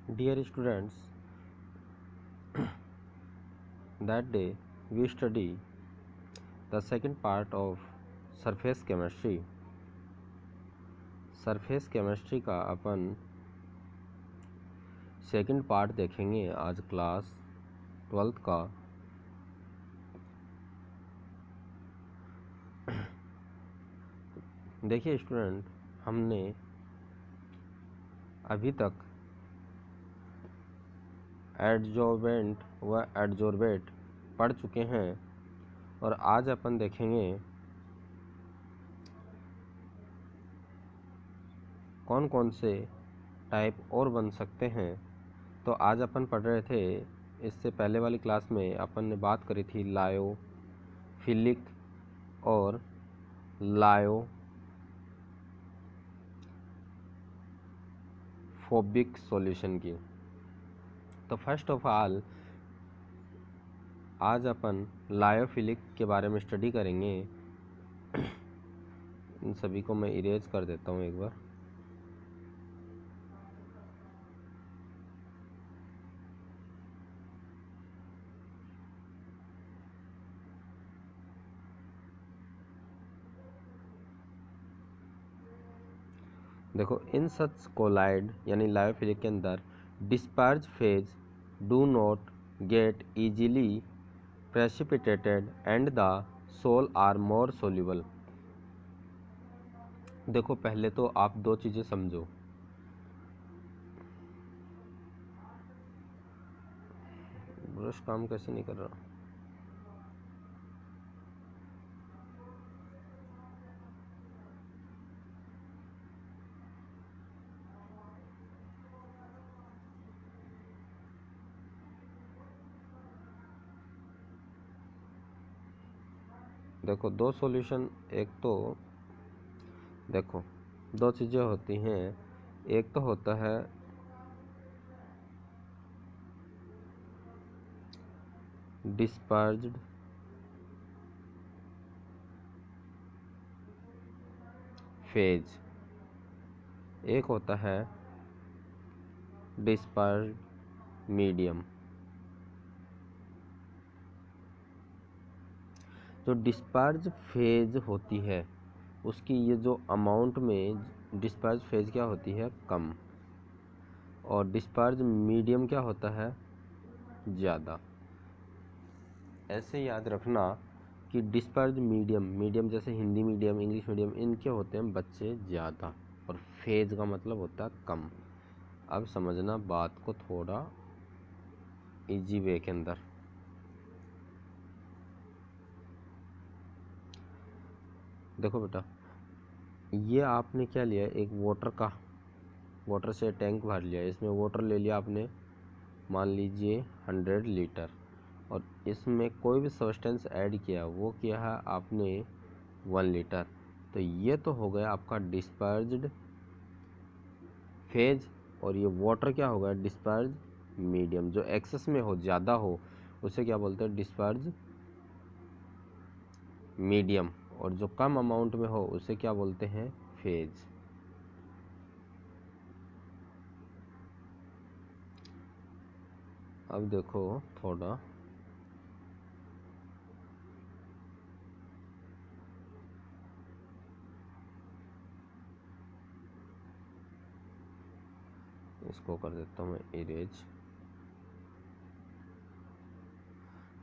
Dear students, that day we study the second part of surface chemistry. Surface chemistry का अपन second part देखेंगे आज class 12th का। देखिए student, हमने अभी तक एडजॉर्बेंट व एडजॉर्बेट पढ़ चुके हैं और आज अपन देखेंगे कौन कौन से टाइप और बन सकते हैं। तो आज अपन पढ़ रहे थे, इससे पहले वाली क्लास में अपन ने बात करी थी लायोफिलिक और लायोफोबिक सॉल्यूशन की। तो फर्स्ट ऑफ ऑल आज अपन लायोफिलिक के बारे में स्टडी करेंगे। इन सभी को मैं इरेज कर देता हूँ एक बार। देखो, इन सच कोलाइड यानी लायोफिलिक के अंदर disperse phase do not get easily precipitated and the sol are more soluble. देखो, पहले तो आप दो चीजें समझो। ब्रश काम कैसे नहीं कर रहा? देखो, दो सॉल्यूशन, एक तो देखो दो चीज़ें होती हैं। एक तो होता है डिस्पर्ज्ड फेज, एक होता है डिस्पर्ज्ड मीडियम। जो डिस्पर्ज फेज होती है उसकी ये जो अमाउंट में डिस्पर्ज फेज क्या होती है, कम, और डिस्पर्ज मीडियम क्या होता है, ज़्यादा। ऐसे याद रखना कि डिस्पर्ज मीडियम जैसे हिंदी मीडियम, इंग्लिश मीडियम, इनके होते हैं बच्चे ज़्यादा, और फेज का मतलब होता है कम। अब समझना बात को थोड़ा इजी वे के अंदर। देखो बेटा, ये आपने क्या लिया, एक वाटर से टैंक भर लिया, इसमें वाटर ले लिया आपने, मान लीजिए 100 लीटर, और इसमें कोई भी सब्सटेंस ऐड किया, वो किया है आपने 1 लीटर। तो ये तो हो गया आपका डिस्पर्ज्ड फेज, और ये वाटर क्या होगा, डिस्पर्ज मीडियम। जो एक्सेस में हो, ज़्यादा हो, उसे क्या बोलते हैं, डिस्पर्ज मीडियम, और जो कम अमाउंट में हो उसे क्या बोलते हैं, फेज। अब देखो थोड़ा इसको कर देता हूँ मैं इरेज।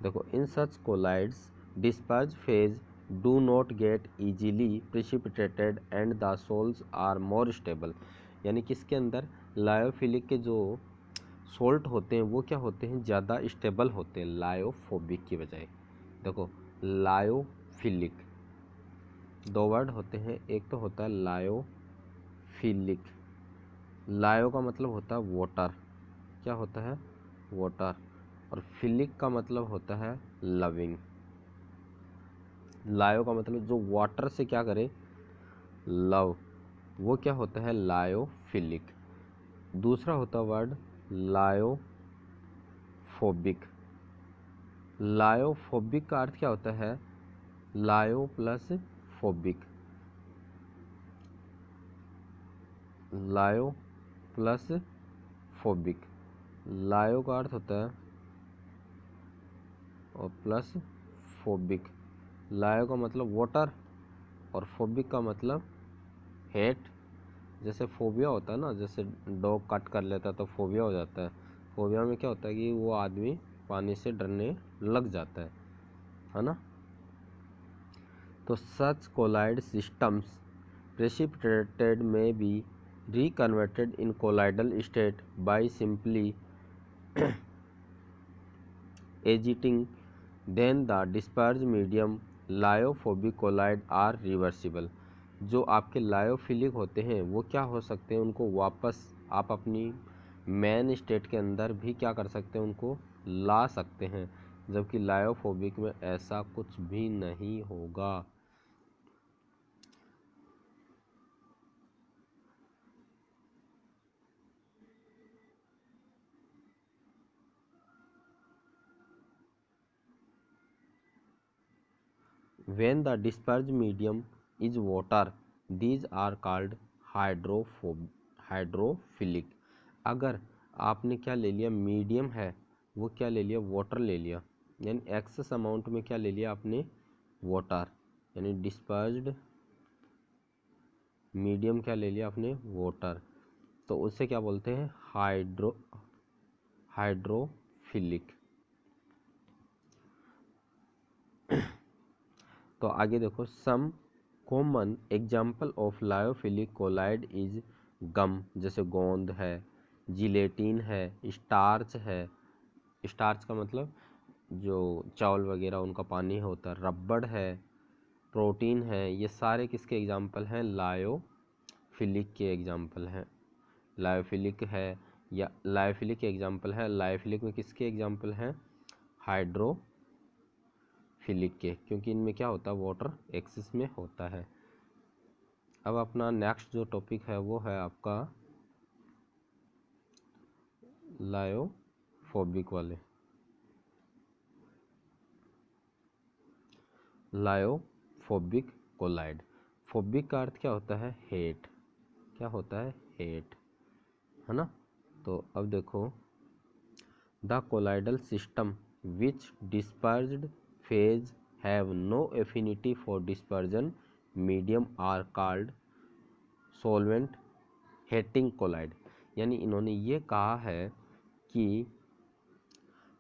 देखो, in such colloids disperse phase do not get easily precipitated and the sols are more stable. यानी किसके अंदर, लायोफिलिक के जो सोल्ट होते हैं वो क्या होते हैं, ज़्यादा स्टेबल होते हैं लायोफोबिक की बजाय। देखो, लायोफिलिक, दो वर्ड होते हैं, एक तो होता है लायोफिलिक। लायो का मतलब होता है वाटर, क्या होता है, वाटर, और फिलिक का मतलब होता है लविंग। लायो का मतलब जो वाटर से क्या करे, लव, वो क्या होता है, लायोफिलिक। दूसरा होता है वर्ड लायोफोबिक। लायोफोबिक का अर्थ क्या होता है, लायो प्लस फोबिक, लायो प्लस फोबिक। लायो का अर्थ होता है और प्लस फोबिक। लायो का मतलब वाटर और फोबिक का मतलब हेट। जैसे फोबिया होता है ना, जैसे डॉग कट कर लेता है तो फोबिया हो जाता है। फोबिया में क्या होता है कि वो आदमी पानी से डरने लग जाता है ना। तो सच कोलाइड सिस्टम्स प्रेसिपिटेटेड में B reconverted in colloidal state by simply agiting, then the dispersed medium lyophobic colloid are reversible। जो आपके लायोफिलिक होते हैं वो क्या हो सकते हैं, उनको वापस आप अपनी मेन स्टेट के अंदर भी क्या कर सकते हैं, उनको ला सकते हैं, जबकि लायोफोबिक में ऐसा कुछ भी नहीं होगा। When the dispersed medium is water, these are called hydrophilic. अगर आपने क्या ले लिया, मीडियम है वो क्या ले लिया, वाटर ले लिया, यानी एक्सेस अमाउंट में क्या ले लिया आपने, वाटर, यानी डिस्पर्स्ड मीडियम क्या ले लिया आपने, वाटर, तो उसे क्या बोलते हैं, हाइड्रोफिलिक। तो आगे देखो, some common example of lyophilic colloid is gum, जैसे गोंद है, जिलेटिन है, स्टार्च है, स्टार्च का मतलब जो चावल वगैरह उनका पानी होता है, रबड़ है, प्रोटीन है, ये सारे किसके एग्जाम्पल हैं, लायोफिलिक के एग्जाम्पल हैं। लायोफिलिक है या लायोफिलिक के एग्जाम्पल है, लायोफिलिक में किसके एग्जाम्पल हैं, हाइड्रोफिलिक के, क्योंकि इनमें क्या होता है, वाटर एक्सिस में होता है। अब अपना नेक्स्ट जो टॉपिक है वो है आपका लायोफोबिक वाले। Lyophobic collide. फोबिक का अर्थ क्या होता है, हेट। क्या होता है, हेट, है ना। तो अब देखो, the colloidal system which dispersed phase have no affinity for dispersion medium are called solvent hating colloid. यानी इन्होंने ये कहा है कि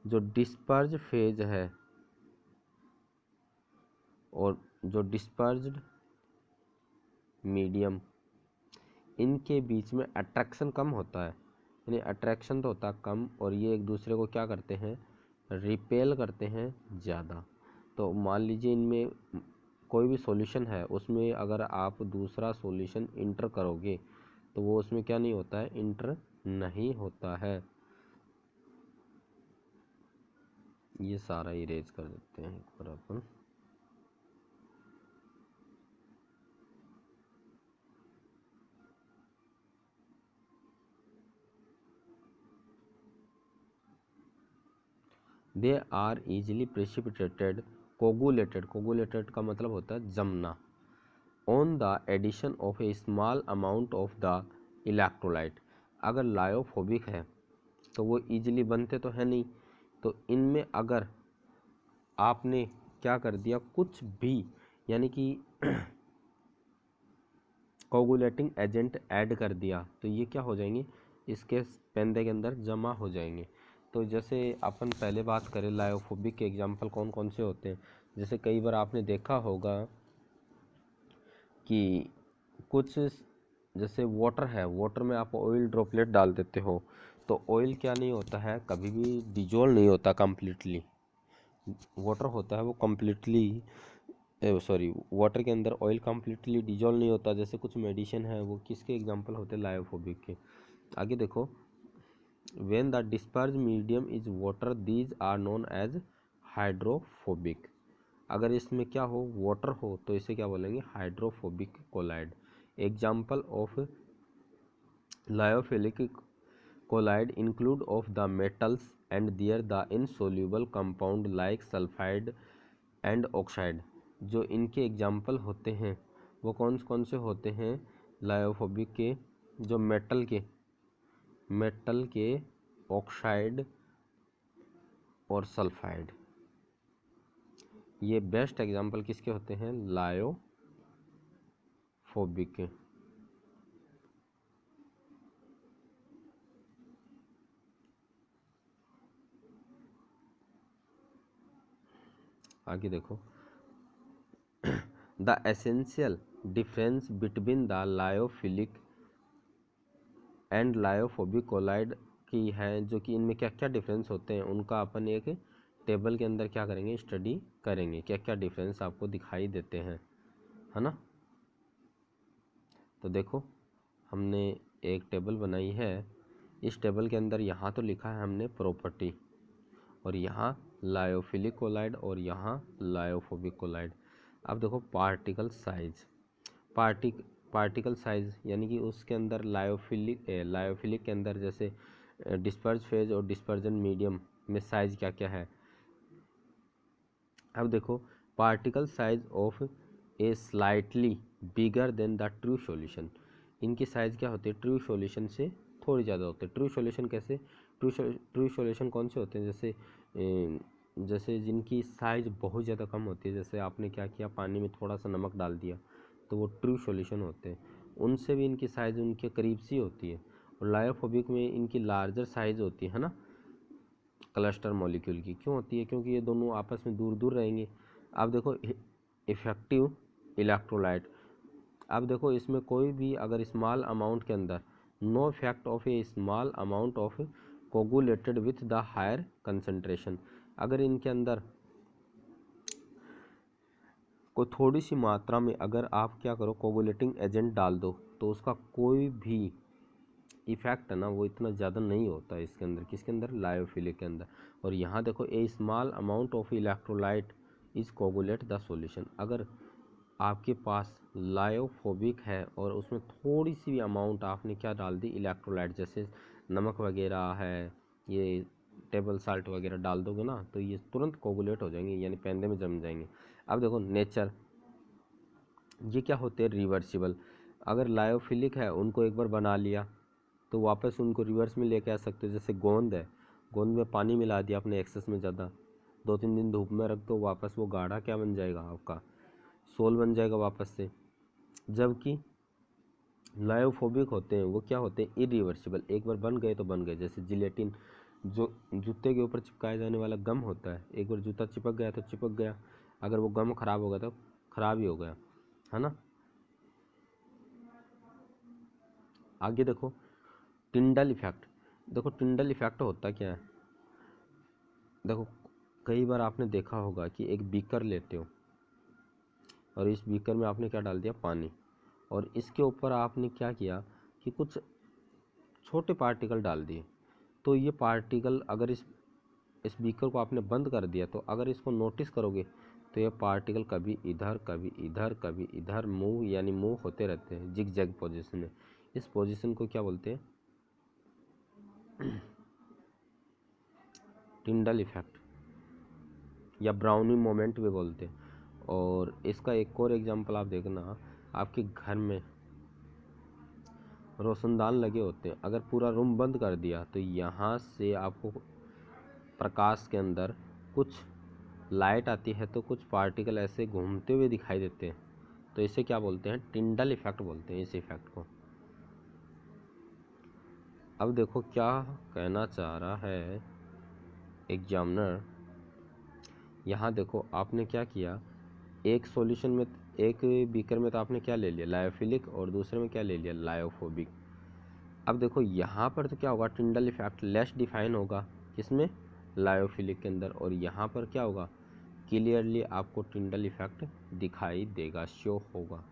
जो डिस्पर्ज फेज है और जो डिस्पर्ज्ड मीडियम, इनके बीच में अट्रैक्शन कम होता है, यानी अट्रैक्शन तो होता है कम, और ये एक दूसरे को क्या करते हैं, रिपेल करते हैं ज़्यादा। तो मान लीजिए इनमें कोई भी सॉल्यूशन है, उसमें अगर आप दूसरा सॉल्यूशन इंटर करोगे तो वो उसमें क्या नहीं होता है, इंटर नहीं होता है। ये सारा इरेज कर देते हैं एक बार अपन। They are easily precipitated coagulated, coagulated का मतलब होता है जमना, on the addition of a small amount of the electrolyte. अगर लायोफोबिक है तो वो इजीली बनते तो है नहीं, तो इनमें अगर आपने क्या कर दिया, कुछ भी यानी कि कोगुलेटिंग एजेंट ऐड कर दिया, तो ये क्या हो जाएंगे, इसके पेंदे के अंदर जमा हो जाएंगे। तो जैसे अपन पहले बात करें लायोफोबिक के एग्जाम्पल कौन कौन से होते हैं, जैसे कई बार आपने देखा होगा कि कुछ, जैसे वाटर है, वाटर में आप ऑयल ड्रॉपलेट डाल देते हो, तो ऑयल क्या नहीं होता है, कभी भी डिजोल्व नहीं होता कम्प्लीटली। वाटर होता है वो कम्प्लीटली, सॉरी, वाटर के अंदर ऑयल कम्प्लीटली डिजोल्व नहीं होता। जैसे कुछ मेडिसिन है वो किसके एग्जांपल होते हैं, लायोफोबिक के। आगे देखो, when the disperse medium is water these are known as hydrophobic. अगर इसमें क्या हो, वाटर हो, तो इसे क्या बोलेंगे, hydrophobic colloid. Example of lyophilic colloid include of the metals and their the insoluble compound like sulphide and oxide. जो इनके एग्जाम्पल होते हैं वो कौन कौन से होते हैं, लायोफोबिक के, जो मेटल के मेटल के ऑक्साइड और सल्फाइड, ये बेस्ट एग्जाम्पल किसके होते हैं? लायोफोबिक के। आगे देखो, the essential difference between the lyophilic and lyophobic colloid की है, जो कि इनमें क्या क्या डिफरेंस होते हैं उनका अपन एक टेबल के अंदर क्या करेंगे? स्टडी करेंगे, क्या क्या डिफरेंस आपको दिखाई देते हैं, है ना। तो देखो, हमने एक टेबल बनाई है। इस टेबल के अंदर यहाँ तो लिखा है हमने प्रॉपर्टी, और यहाँ लायोफिलिक कोलाइड और यहाँ लायोफोबिक कोलाइड। अब देखो पार्टिकल साइज, पार्टिकल साइज यानी कि उसके अंदर लायोफिलिक के अंदर जैसे डिस्पर्ज फेज और डिस्पर्जन मीडियम में साइज क्या क्या है। अब देखो, particle size of A slightly bigger than the true solution, इनकी साइज क्या होती है? ट्रू सॉल्यूशन से थोड़ी ज़्यादा होते हैं। ट्रू सॉल्यूशन कैसे? ट्रू सॉल्यूशन कौन से होते हैं? जैसे जिनकी साइज बहुत ज़्यादा कम होती है, जैसे आपने क्या किया, पानी में थोड़ा सा नमक डाल दिया, तो वो ट्रू सॉल्यूशन होते हैं। उनसे भी इनकी साइज़ उनके करीब सी होती है। और लायोफोबिक में इनकी लार्जर साइज़ होती है ना, क्लस्टर मॉलिक्यूल की। क्यों होती है? क्योंकि ये दोनों आपस में दूर दूर रहेंगे। अब देखो इफेक्टिव इलेक्ट्रोलाइट, अब देखो इसमें कोई भी अगर स्मॉल अमाउंट के अंदर, no effect of a small amount of coagulated with the higher concentration, अगर इनके अंदर कोई थोड़ी सी मात्रा में अगर आप क्या करो, कोगुलेटिंग एजेंट डाल दो, तो उसका कोई भी इफेक्ट है ना वो इतना ज़्यादा नहीं होता है इसके अंदर। किसके अंदर? लायोफिलिक के अंदर। और यहाँ देखो, a small amount of electrolyte is coagulate the solution, अगर आपके पास लायोफोबिक है और उसमें थोड़ी सी भी अमाउंट आपने क्या डाल दी? इलेक्ट्रोलाइट, जैसे नमक वगैरह है, ये टेबल साल्ट वगैरह डाल दोगे ना, तो ये तुरंत कोगुलेट हो जाएंगे, यानी पेंदे में जम जाएंगे। अब देखो नेचर, ये क्या होते हैं? रिवर्सिबल, अगर लायोफिलिक है उनको एक बार बना लिया तो वापस उनको रिवर्स में लेके आ सकते हो। जैसे गोंद है, गोंद में पानी मिला दिया अपने एक्सेस में ज़्यादा, 2-3 दिन धूप में रख दो, वापस वो गाढ़ा क्या बन जाएगा? आपका सोल बन जाएगा वापस से। जबकि लायोफोबिक होते हैं वो क्या होते हैं? इरिवर्सिबल, एक बार बन गए तो बन गए। जैसे जिलेटिन, जो जूते के ऊपर चिपकाया जाने वाला गम होता है, एक बार जूता चिपक गया तो चिपक गया, अगर वो गम खराब हो गया तो खराब ही हो गया, है ना। आगे देखो टिंडल इफेक्ट, देखो टिंडल इफेक्ट होता क्या है? देखो कई बार आपने देखा होगा कि एक बीकर लेते हो और इस बीकर में आपने क्या डाल दिया? पानी, और इसके ऊपर आपने क्या किया कि कुछ छोटे पार्टिकल डाल दिए। तो ये पार्टिकल अगर इस बीकर को आपने बंद कर दिया, तो अगर इसको नोटिस करोगे तो ये पार्टिकल कभी इधर कभी इधर कभी इधर मूव, यानी मूव होते रहते हैं जिग जैग पोजिशन में। इस पोजिशन को क्या बोलते हैं? टिंडल इफेक्ट या ब्राउनी मोमेंट भी बोलते हैं। और इसका एक और एग्जांपल आप देखना, आपके घर में रोशनदान लगे होते हैं, अगर पूरा रूम बंद कर दिया तो यहाँ से आपको प्रकाश के अंदर कुछ लाइट आती है, तो कुछ पार्टिकल ऐसे घूमते हुए दिखाई देते हैं, तो इसे क्या बोलते हैं? टिंडल इफेक्ट बोलते हैं इस इफेक्ट को। अब देखो क्या कहना चाह रहा है एग्जामिनर, यहाँ देखो आपने क्या किया, एक सॉल्यूशन में, एक बीकर में तो आपने क्या ले लिया? लायोफिलिक, और दूसरे में क्या ले लिया? लायोफोबिक। अब देखो यहाँ पर तो क्या होगा? टिंडल इफेक्ट लेस डिफाइन होगा, किसमें? लायोफिलिक के अंदर। और यहाँ पर क्या होगा? क्लियरली आपको टिंडल इफेक्ट दिखाई देगा, शो होगा।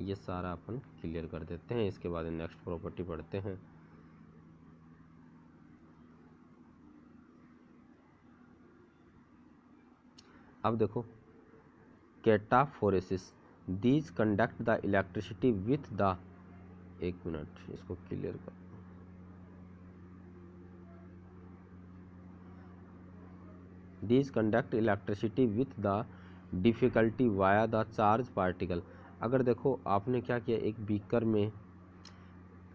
ये सारा अपन क्लियर कर देते हैं, इसके बाद नेक्स्ट प्रॉपर्टी पढ़ते हैं। अब देखो cataphoresis, these conduct the electricity with the, एक मिनट इसको क्लियर कर, these conduct electricity with the difficulty via the charge particle. अगर देखो आपने क्या किया, एक बीकर में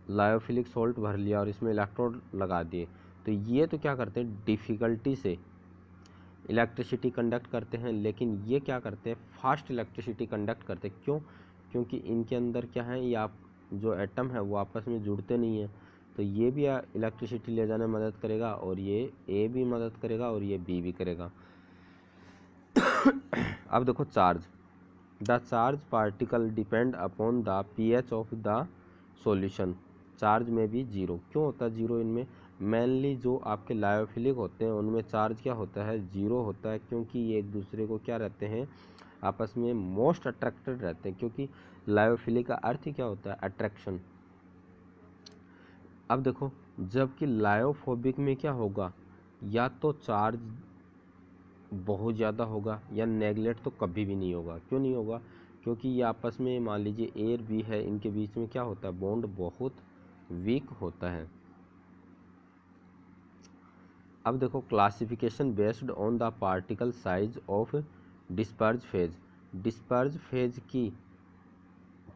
लायोफिलिक सॉल्ट भर लिया और इसमें इलेक्ट्रोड लगा दिए, तो ये तो क्या करते हैं, डिफ़िकल्टी से इलेक्ट्रिसिटी कंडक्ट करते हैं, लेकिन ये क्या करते हैं, फास्ट इलेक्ट्रिसिटी कंडक्ट करते हैं। क्यों? क्योंकि इनके अंदर क्या है, ये आप जो एटम है वो आपस में जुड़ते नहीं हैं, तो ये भी इलेक्ट्रिसिटी ले जाने में मदद करेगा, और ये ए भी मदद करेगा और ये बी भी करेगा। अब देखो charge, the charge particle depend upon the pH of the solution. Charge में भी जीरो क्यों होता है, जीरो इनमें मेनली जो आपके लायोफिलिक होते हैं उनमें चार्ज क्या होता है, जीरो होता है, क्योंकि ये एक दूसरे को क्या रहते हैं, आपस में मोस्ट अट्रैक्टेड रहते हैं, क्योंकि लायोफिलिक का अर्थ ही क्या होता है, अट्रैक्शन। अब देखो, जबकि लायोफोबिक में क्या होगा, या तो चार्ज बहुत ज़्यादा होगा या नेगलेक्ट तो कभी भी नहीं होगा। क्यों नहीं होगा, क्योंकि ये आपस में मान लीजिए एयर भी है, इनके बीच में क्या होता है, बॉन्ड बहुत वीक होता है। अब देखो, classification based on the particle size of disperse phase. Disperse phase की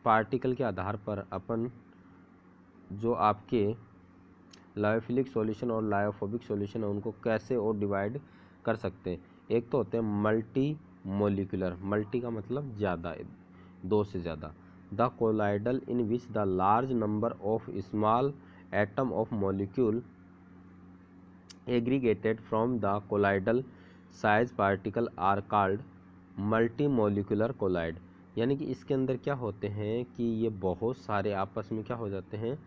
पार्टिकल के आधार पर अपन जो आपके लायोफिलिक सॉल्यूशन और लायोफोबिक सॉल्यूशन है उनको कैसे और डिवाइड कर सकते हैं। एक तो होते हैं मल्टी मोलिकुलर, मल्टी का मतलब ज़्यादा, दो से ज़्यादा। The colloidal in which the large number of small atom of molecule aggregated from the colloidal size particle are called multi molecular colloid. यानी कि इसके अंदर क्या होते हैं कि ये बहुत सारे आपस में क्या हो जाते हैं,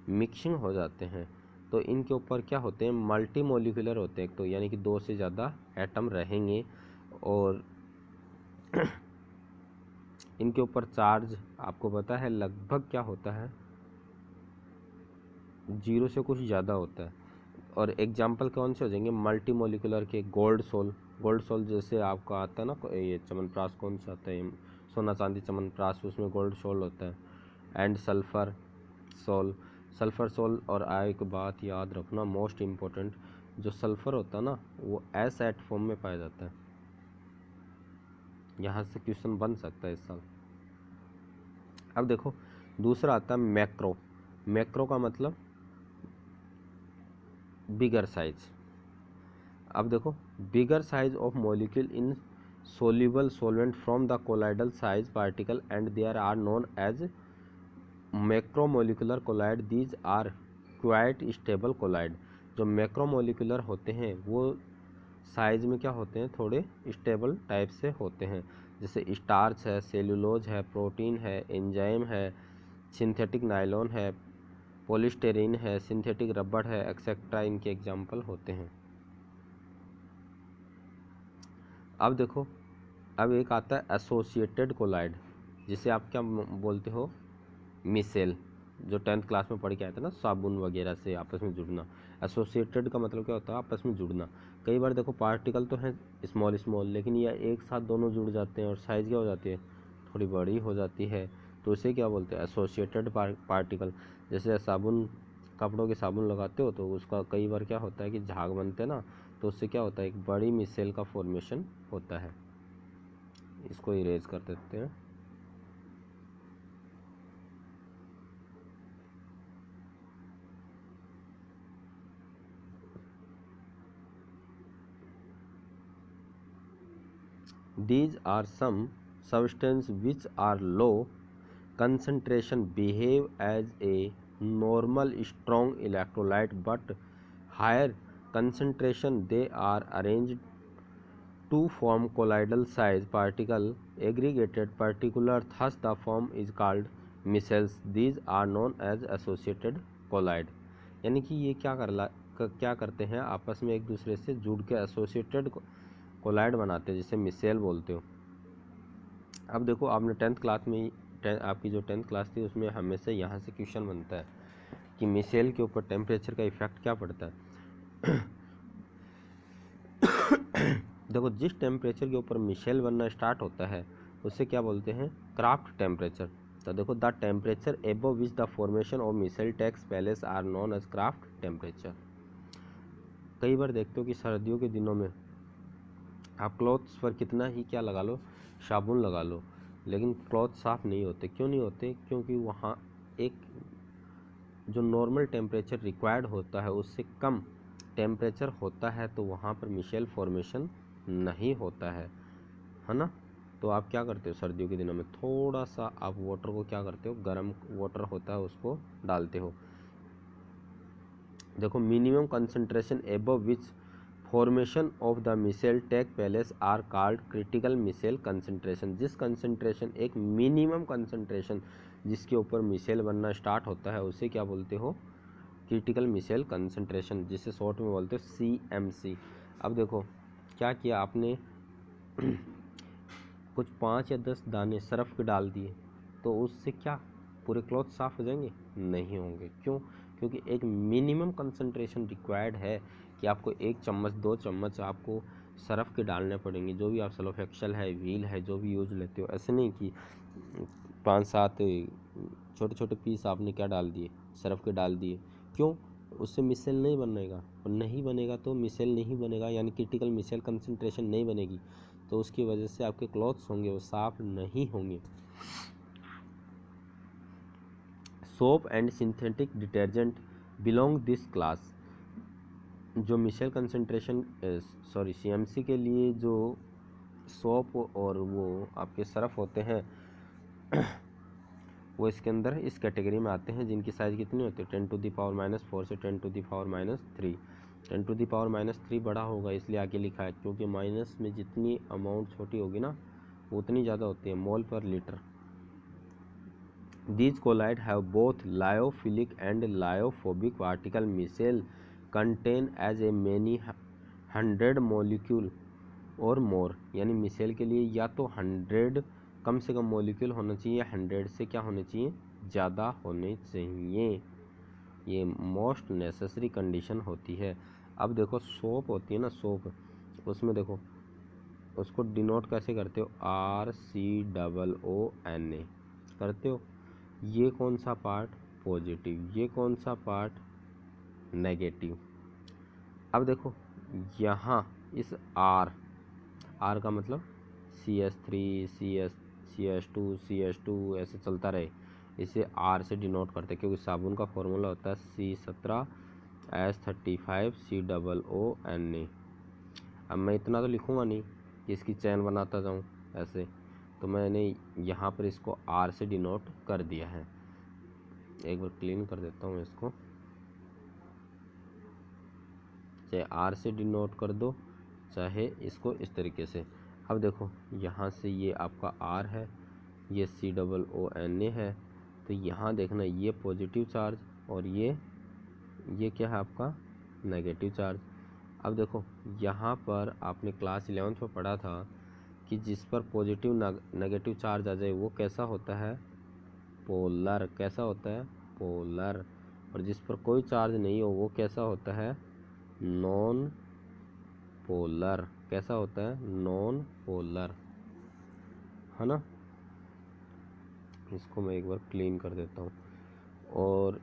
मिक्सिंग हो जाते हैं, तो इनके ऊपर क्या होते हैं, मल्टी मोलिकुलर होते हैं, तो यानी कि दो से ज़्यादा एटम रहेंगे, और इनके ऊपर चार्ज आपको पता है लगभग क्या होता है, जीरो से कुछ ज़्यादा होता है। और एग्जाम्पल कौन से हो जाएंगे, मल्टी मोलिकुलर के गोल्ड सोल, गोल्ड सोल जैसे आपका आता है ना, ये चमनप्राश कौन सा आता है, सोना चांदी चमनप्राश, उसमें गोल्ड सोल होता है। And sulphur sol, sulphur sol. और एक बात याद रखना मोस्ट इम्पोर्टेंट, जो सल्फर होता है ना वो एस एट फॉर्म में पाया जाता है। यहाँ से क्वेश्चन बन सकता है इस साल। अब देखो, दूसरा आता है मैक्रो। मैक्रो का मतलब बिगर साइज। अब देखो, bigger size of molecule in soluble solvent from the colloidal size particle and there are known as macromolecular colloid. These are quite stable colloid. जो मैक्रोमोलिकुलर होते हैं वो साइज में क्या होते हैं, थोड़े स्टेबल टाइप से होते हैं, जैसे स्टार्च है, सेलुलोज है, प्रोटीन है, एंजाइम है, सिंथेटिक नायलॉन है, पॉलीस्टेरीन है, सिंथेटिक रबड़ है, एक्सेट्रा इनके एग्जाम्पल होते हैं। अब देखो, अब एक आता है एसोसिएटेड कोलाइड, जिसे आप क्या बोलते हो, मिसेल, जो 10th क्लास में पढ़ के आया था ना, साबुन वगैरह से आपस में जुड़ना। एसोसिएटेड का मतलब क्या होता है, आपस में जुड़ना। कई बार देखो पार्टिकल तो हैं स्मॉल स्मॉल, लेकिन यह एक साथ दोनों जुड़ जाते हैं और साइज़ क्या हो जाती है, थोड़ी बड़ी हो जाती है, तो इसे क्या बोलते हैं, एसोसिएटेड पार्टिकल। जैसे साबुन, कपड़ों के साबुन लगाते हो तो उसका कई बार क्या होता है कि झाग बनते हैं ना, तो उससे क्या होता है, एक बड़ी मिसेल का फॉर्मेशन होता है। इसको इरेज कर देते हैं। These are some substances which are low concentration, behave as a normal strong electrolyte, but higher concentration they are arranged to form colloidal size particle aggregated particular, thus the form is called micelles. These are known as associated colloid। यानी कि ये क्या करते हैं, आपस में एक दूसरे से जुड़ के एसोसिएटेड कोलाइड बनाते हैं, जिसे मिसेल बोलते हो। अब देखो, आपने 10th क्लास में आपकी जो 10th क्लास थी उसमें हमेशा यहाँ से क्वेश्चन बनता है कि मिसेल के ऊपर टेम्परेचर का इफेक्ट क्या पड़ता है। देखो, जिस टेम्परेचर के ऊपर मिसेल बनना स्टार्ट होता है उसे क्या बोलते हैं, क्राफ्ट टेम्परेचर। तो देखो, the temperature above which the formation of micelle takes place are known as Krafft temperature. कई बार देखते हो कि सर्दियों के दिनों में आप क्लॉथ्स पर कितना ही क्या लगा लो, साबुन लगा लो, लेकिन क्लॉथ साफ़ नहीं होते। क्यों नहीं होते, क्योंकि वहाँ एक जो नॉर्मल टेम्परेचर रिक्वायर्ड होता है उससे कम टेम्परेचर होता है तो वहाँ पर मिशेल फॉर्मेशन नहीं होता है ना। तो आप क्या करते हो सर्दियों के दिनों में, थोड़ा सा आप वाटर को क्या करते हो, गर्म वाटर होता है उसको डालते हो। देखो minimum concentration above which formation of the micelle take place are called critical micelle concentration. जिस कंसंट्रेशन, एक मिनिमम कंसंट्रेशन जिसके ऊपर मिसेल बनना स्टार्ट होता है उसे क्या बोलते हो, क्रिटिकल मिसेल कंसंट्रेशन, जिसे शॉर्ट में बोलते हो CMC। अब देखो क्या किया आपने कुछ 5 या 10 दाने सर्फ के डाल दिए तो उससे क्या पूरे क्लॉथ साफ हो जाएंगे, नहीं होंगे। क्यों, क्योंकि एक मिनिमम कंसंट्रेशन रिक्वायर्ड है कि आपको 1 चम्मच 2 चम्मच आपको सर्फ के डालने पड़ेंगे। जो भी आप सर्फ एक्सेल है, व्हील है, जो भी यूज लेते हो, ऐसे नहीं कि 5-7 छोटे छोटे पीस आपने क्या डाल दिए, सर्फ के डाल दिए। क्यों, उससे मिसेल नहीं बनेगा, और नहीं बनेगा तो मिसेल नहीं बनेगा, यानी क्रिटिकल मिसेल कंसंट्रेशन नहीं बनेगी, तो उसकी वजह से आपके क्लॉथ्स होंगे वो साफ नहीं होंगे। Soap and synthetic detergent belong this class. जो मिसेल कंसंट्रेशन CMC के लिए जो सोप और वो आपके सर्फ होते हैं वो इसके अंदर इस कैटेगरी में आते हैं, जिनकी साइज़ कितनी होती है 10⁻⁴ से 10⁻3। 10⁻³ बड़ा होगा इसलिए आगे लिखा है, क्योंकि माइनस में जितनी अमाउंट छोटी होगी ना उतनी ज़्यादा होती है, मोल पर litre. These colloids have both lyophilic and lyophobic particle. Micelle contain as a many 100 molecule और मोर, यानी मिसेल के लिए या तो 100 कम से कम मॉलिक्यूल होना चाहिए, 100 से क्या होने चाहिए, ज़्यादा होने चाहिए। ये मोस्ट नेसेसरी कंडीशन होती है। अब देखो सोप होती है ना, सोप, उसमें देखो उसको डिनोट कैसे करते हो, RCOONA करते हो। ये कौन सा पार्ट पॉजिटिव, ये कौन सा पार्ट नेगेटिव। अब देखो यहाँ इस R का मतलब CH3 CH2 ऐसे चलता रहे, इसे R से डिनोट करते हैं, क्योंकि साबुन का फॉर्मूला होता है C17H35COONA। अब मैं इतना तो लिखूँगा नहीं कि इसकी चैन बनाता जाऊँ ऐसे, तो मैंने यहाँ पर इसको R से डिनोट कर दिया है। एक बार क्लीन कर देता हूँ इसको, चाहे R से डिनोट कर दो चाहे इसको इस तरीके से। अब देखो यहाँ से ये आपका R है, ये COONA है, तो यहाँ देखना ये पॉजिटिव चार्ज और ये क्या है आपका नेगेटिव चार्ज। अब देखो यहाँ पर आपने क्लास 11th में पढ़ा था कि जिस पर पॉजिटिव नेगेटिव चार्ज आ जाए वो कैसा होता है, पोलर। कैसा होता है, पोलर। और जिस पर कोई चार्ज नहीं हो वो कैसा होता है, नॉन पोलर। कैसा होता है, नॉन पोलर, है ना। इसको मैं एक बार क्लीन कर देता हूँ। और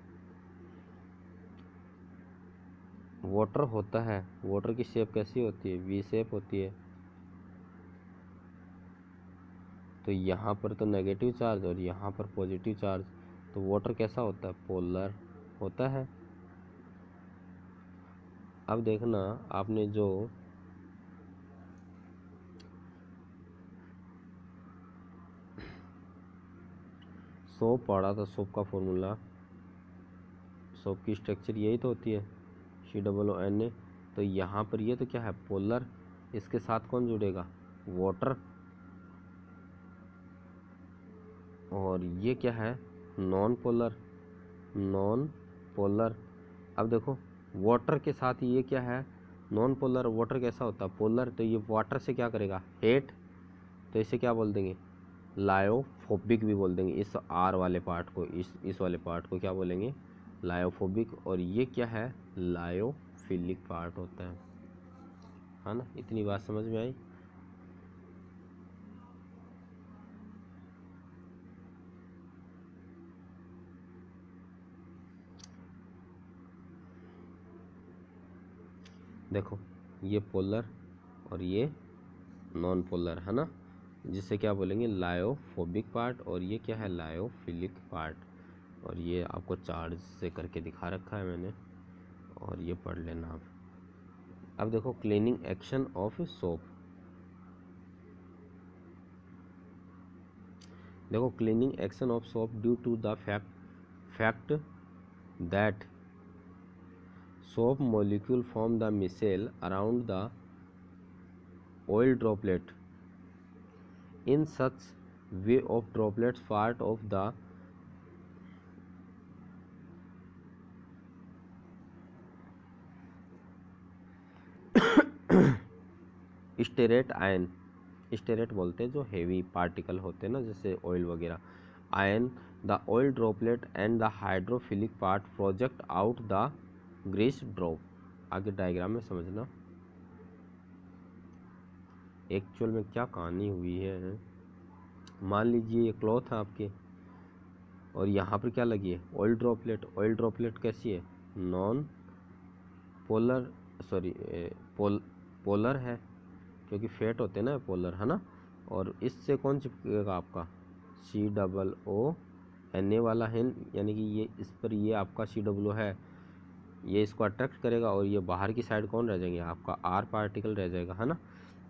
वाटर होता है, वाटर की शेप कैसी होती है, V शेप होती है। तो यहाँ पर तो नेगेटिव चार्ज और यहाँ पर पॉजिटिव चार्ज, तो वाटर कैसा होता है, पोलर होता है। अब देखना आपने जो सोप पढ़ा था, सोप का फॉर्मूला, सोप की स्ट्रक्चर यही तो होती है COONA। तो यहाँ पर ये तो क्या है, पोलर। इसके साथ कौन जुड़ेगा, वाटर। और ये क्या है, नॉन पोलर, नॉन पोलर। अब देखो वाटर के साथ ये क्या है, नॉन पोलर। वाटर कैसा होता है, पोलर। तो ये वाटर से क्या करेगा, हेट, तो इसे क्या बोल देंगे, लायोफोबिक भी बोल देंगे। इस R वाले पार्ट को, इस वाले पार्ट को क्या बोलेंगे, लायोफोबिक। और ये क्या है, लायोफिलिक पार्ट होता है ना। इतनी बात समझ में आई। देखो ये पोलर और ये नॉन पोलर, है ना, जिसे क्या बोलेंगे, लायोफोबिक पार्ट। और ये क्या है, लायोफिलिक पार्ट। और ये आपको चार्ज से करके दिखा रखा है मैंने, और ये पढ़ लेना आप। अब देखो क्लीनिंग एक्शन ऑफ सोप। देखो cleaning action of soap due to the fact that soap molecule form the micelle around the oil droplet. In such way of droplets part of the stearate ion, stearate बोलते हैं जो heavy particle होते हैं ना, जैसे oil वगैरह, ion the oil droplet and the hydrophilic part project out the grease drop. आगे diagram में समझना एक्चुअल में क्या कहानी हुई है। मान लीजिए ये क्लॉथ है आपके, और यहाँ पर क्या लगी है, ऑयल ड्रॉपलेट। ऑयल ड्रॉपलेट कैसी है, नॉन पोलर, सॉरी पोलर है, क्योंकि फेट होते हैं ना पोलर, है ना। और इससे कौन चिपकेगा आपका, COO वाला है, यानी कि ये इस पर ये आपका COO है, ये इसको अट्रैक्ट करेगा, और ये बाहर की साइड कौन रह जाएंगे, आपका R पार्टिकल रह जाएगा, है ना।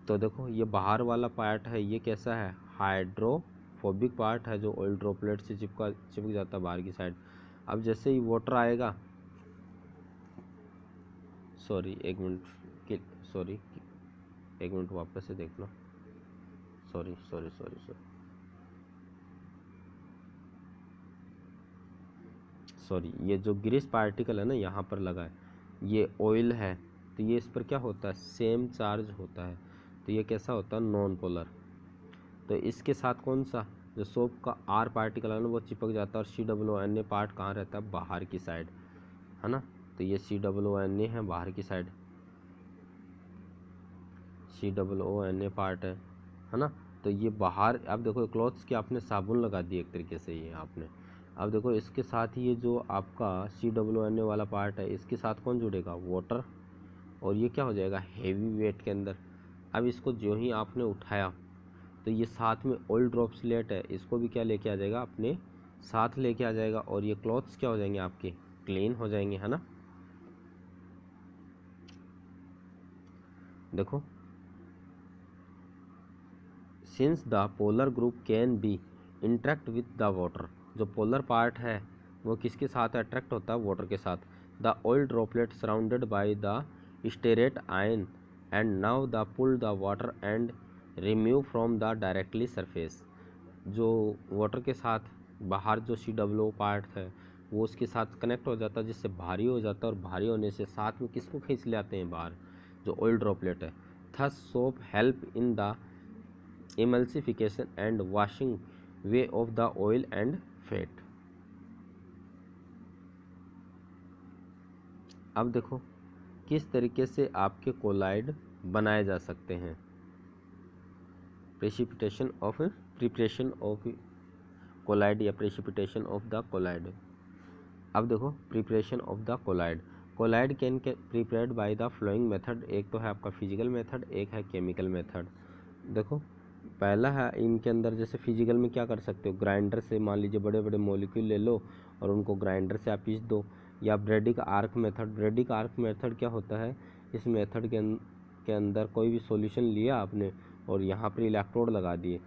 तो देखो ये बाहर वाला पार्ट है, ये कैसा है, हाइड्रोफोबिक पार्ट है, जो ऑयल ड्रॉपलेट से चिपक जाता है बाहर की साइड। अब जैसे ही वाटर आएगा, सॉरी एक मिनट वापस से देखना, सॉरी, ये जो ग्रीस पार्टिकल है ना यहाँ पर लगा है, ये ऑयल है, तो ये इस पर क्या होता है, सेम चार्ज होता है, तो ये कैसा होता है, नॉन पोलर। तो इसके साथ कौन सा, जो सोप का R पार्टिकल है ना वो चिपक जाता है, और COO पार्ट कहाँ रहता है, बाहर की साइड, है ना। तो ये COO है बाहर की साइड, COO पार्ट है ना। तो ये बाहर, अब देखो क्लॉथ्स की आपने साबुन लगा दी एक तरीके से ये आपने। अब देखो इसके साथ ये जो आपका COO वाला पार्ट है, इसके साथ कौन जुड़ेगा, वाटर, और ये क्या हो जाएगा, हेवी वेट के अंदर। अब इसको जो ही आपने उठाया, तो ये साथ में ऑयल ड्रॉप्सलेट है, इसको भी क्या लेके आ जाएगा, अपने साथ लेके आ जाएगा, और ये क्लॉथ्स क्या हो जाएंगे आपके, क्लीन हो जाएंगे, है ना। देखो since the polar group can be interact with the water, जो पोलर पार्ट है वो किसके साथ अट्रैक्ट होता है, वाटर के साथ। The oil droplet surrounded by the stearate ion and now the pull the water and remove from the directly surface. जो वाटर के साथ बाहर जो COO पार्ट है वो उसके साथ कनेक्ट हो जाता है, जिससे भारी हो जाता है, और भारी होने से साथ में किसको खींच ले आते हैं बाहर, जो ऑयल ड्रॉपलेट है। Thus soap help in the emulsification and washing way of the oil and fat। अब देखो किस तरीके से आपके कोलाइड बनाए जा सकते हैं, प्रिपरेशन ऑफ कोलाइड या प्रेसिपिटेशन ऑफ द कोलाइड। अब देखो preparation of the colloid can prepared by the flowing method. एक तो है आपका फिजिकल मेथड, एक है केमिकल मेथड। देखो पहला है इनके अंदर, जैसे फिजिकल में क्या कर सकते हो, ग्राइंडर से मान लीजिए बड़े बड़े मॉलिक्यूल ले लो और उनको ग्राइंडर से आप पीस दो, या Bredig arc method. Bredig arc method क्या होता है, इस मेथड के अंदर कोई भी सॉल्यूशन लिया आपने और यहाँ पर इलेक्ट्रोड लगा दिए,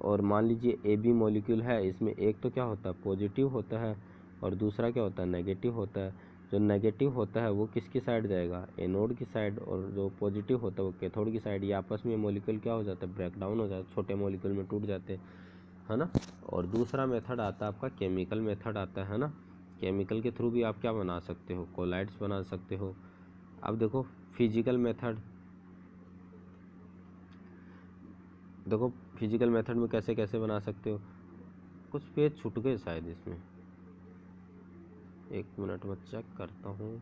और मान लीजिए AB मॉलिक्यूल है, इसमें एक तो क्या होता है, पॉजिटिव होता है, और दूसरा क्या होता है, नेगेटिव होता है। जो नेगेटिव होता है वो किसकी साइड जाएगा, एनोड की साइड, और जो पॉजिटिव होता है वो कैथोड की साइड। ये आपस में मॉलिक्यूल क्या हो जाता है, ब्रेक डाउन हो जाता है, छोटे मॉलिक्यूल में टूट जाते हैं, है ना। और दूसरा मेथड आता है आपका केमिकल मेथड आता है ना। केमिकल के थ्रू भी आप क्या बना सकते हो, कोलाइड्स बना सकते हो। अब देखो फिजिकल मेथड, देखो फिजिकल मेथड में कैसे कैसे बना सकते हो। कुछ पेज छूट गए शायद इसमें, एक मिनट में चेक करता हूँ।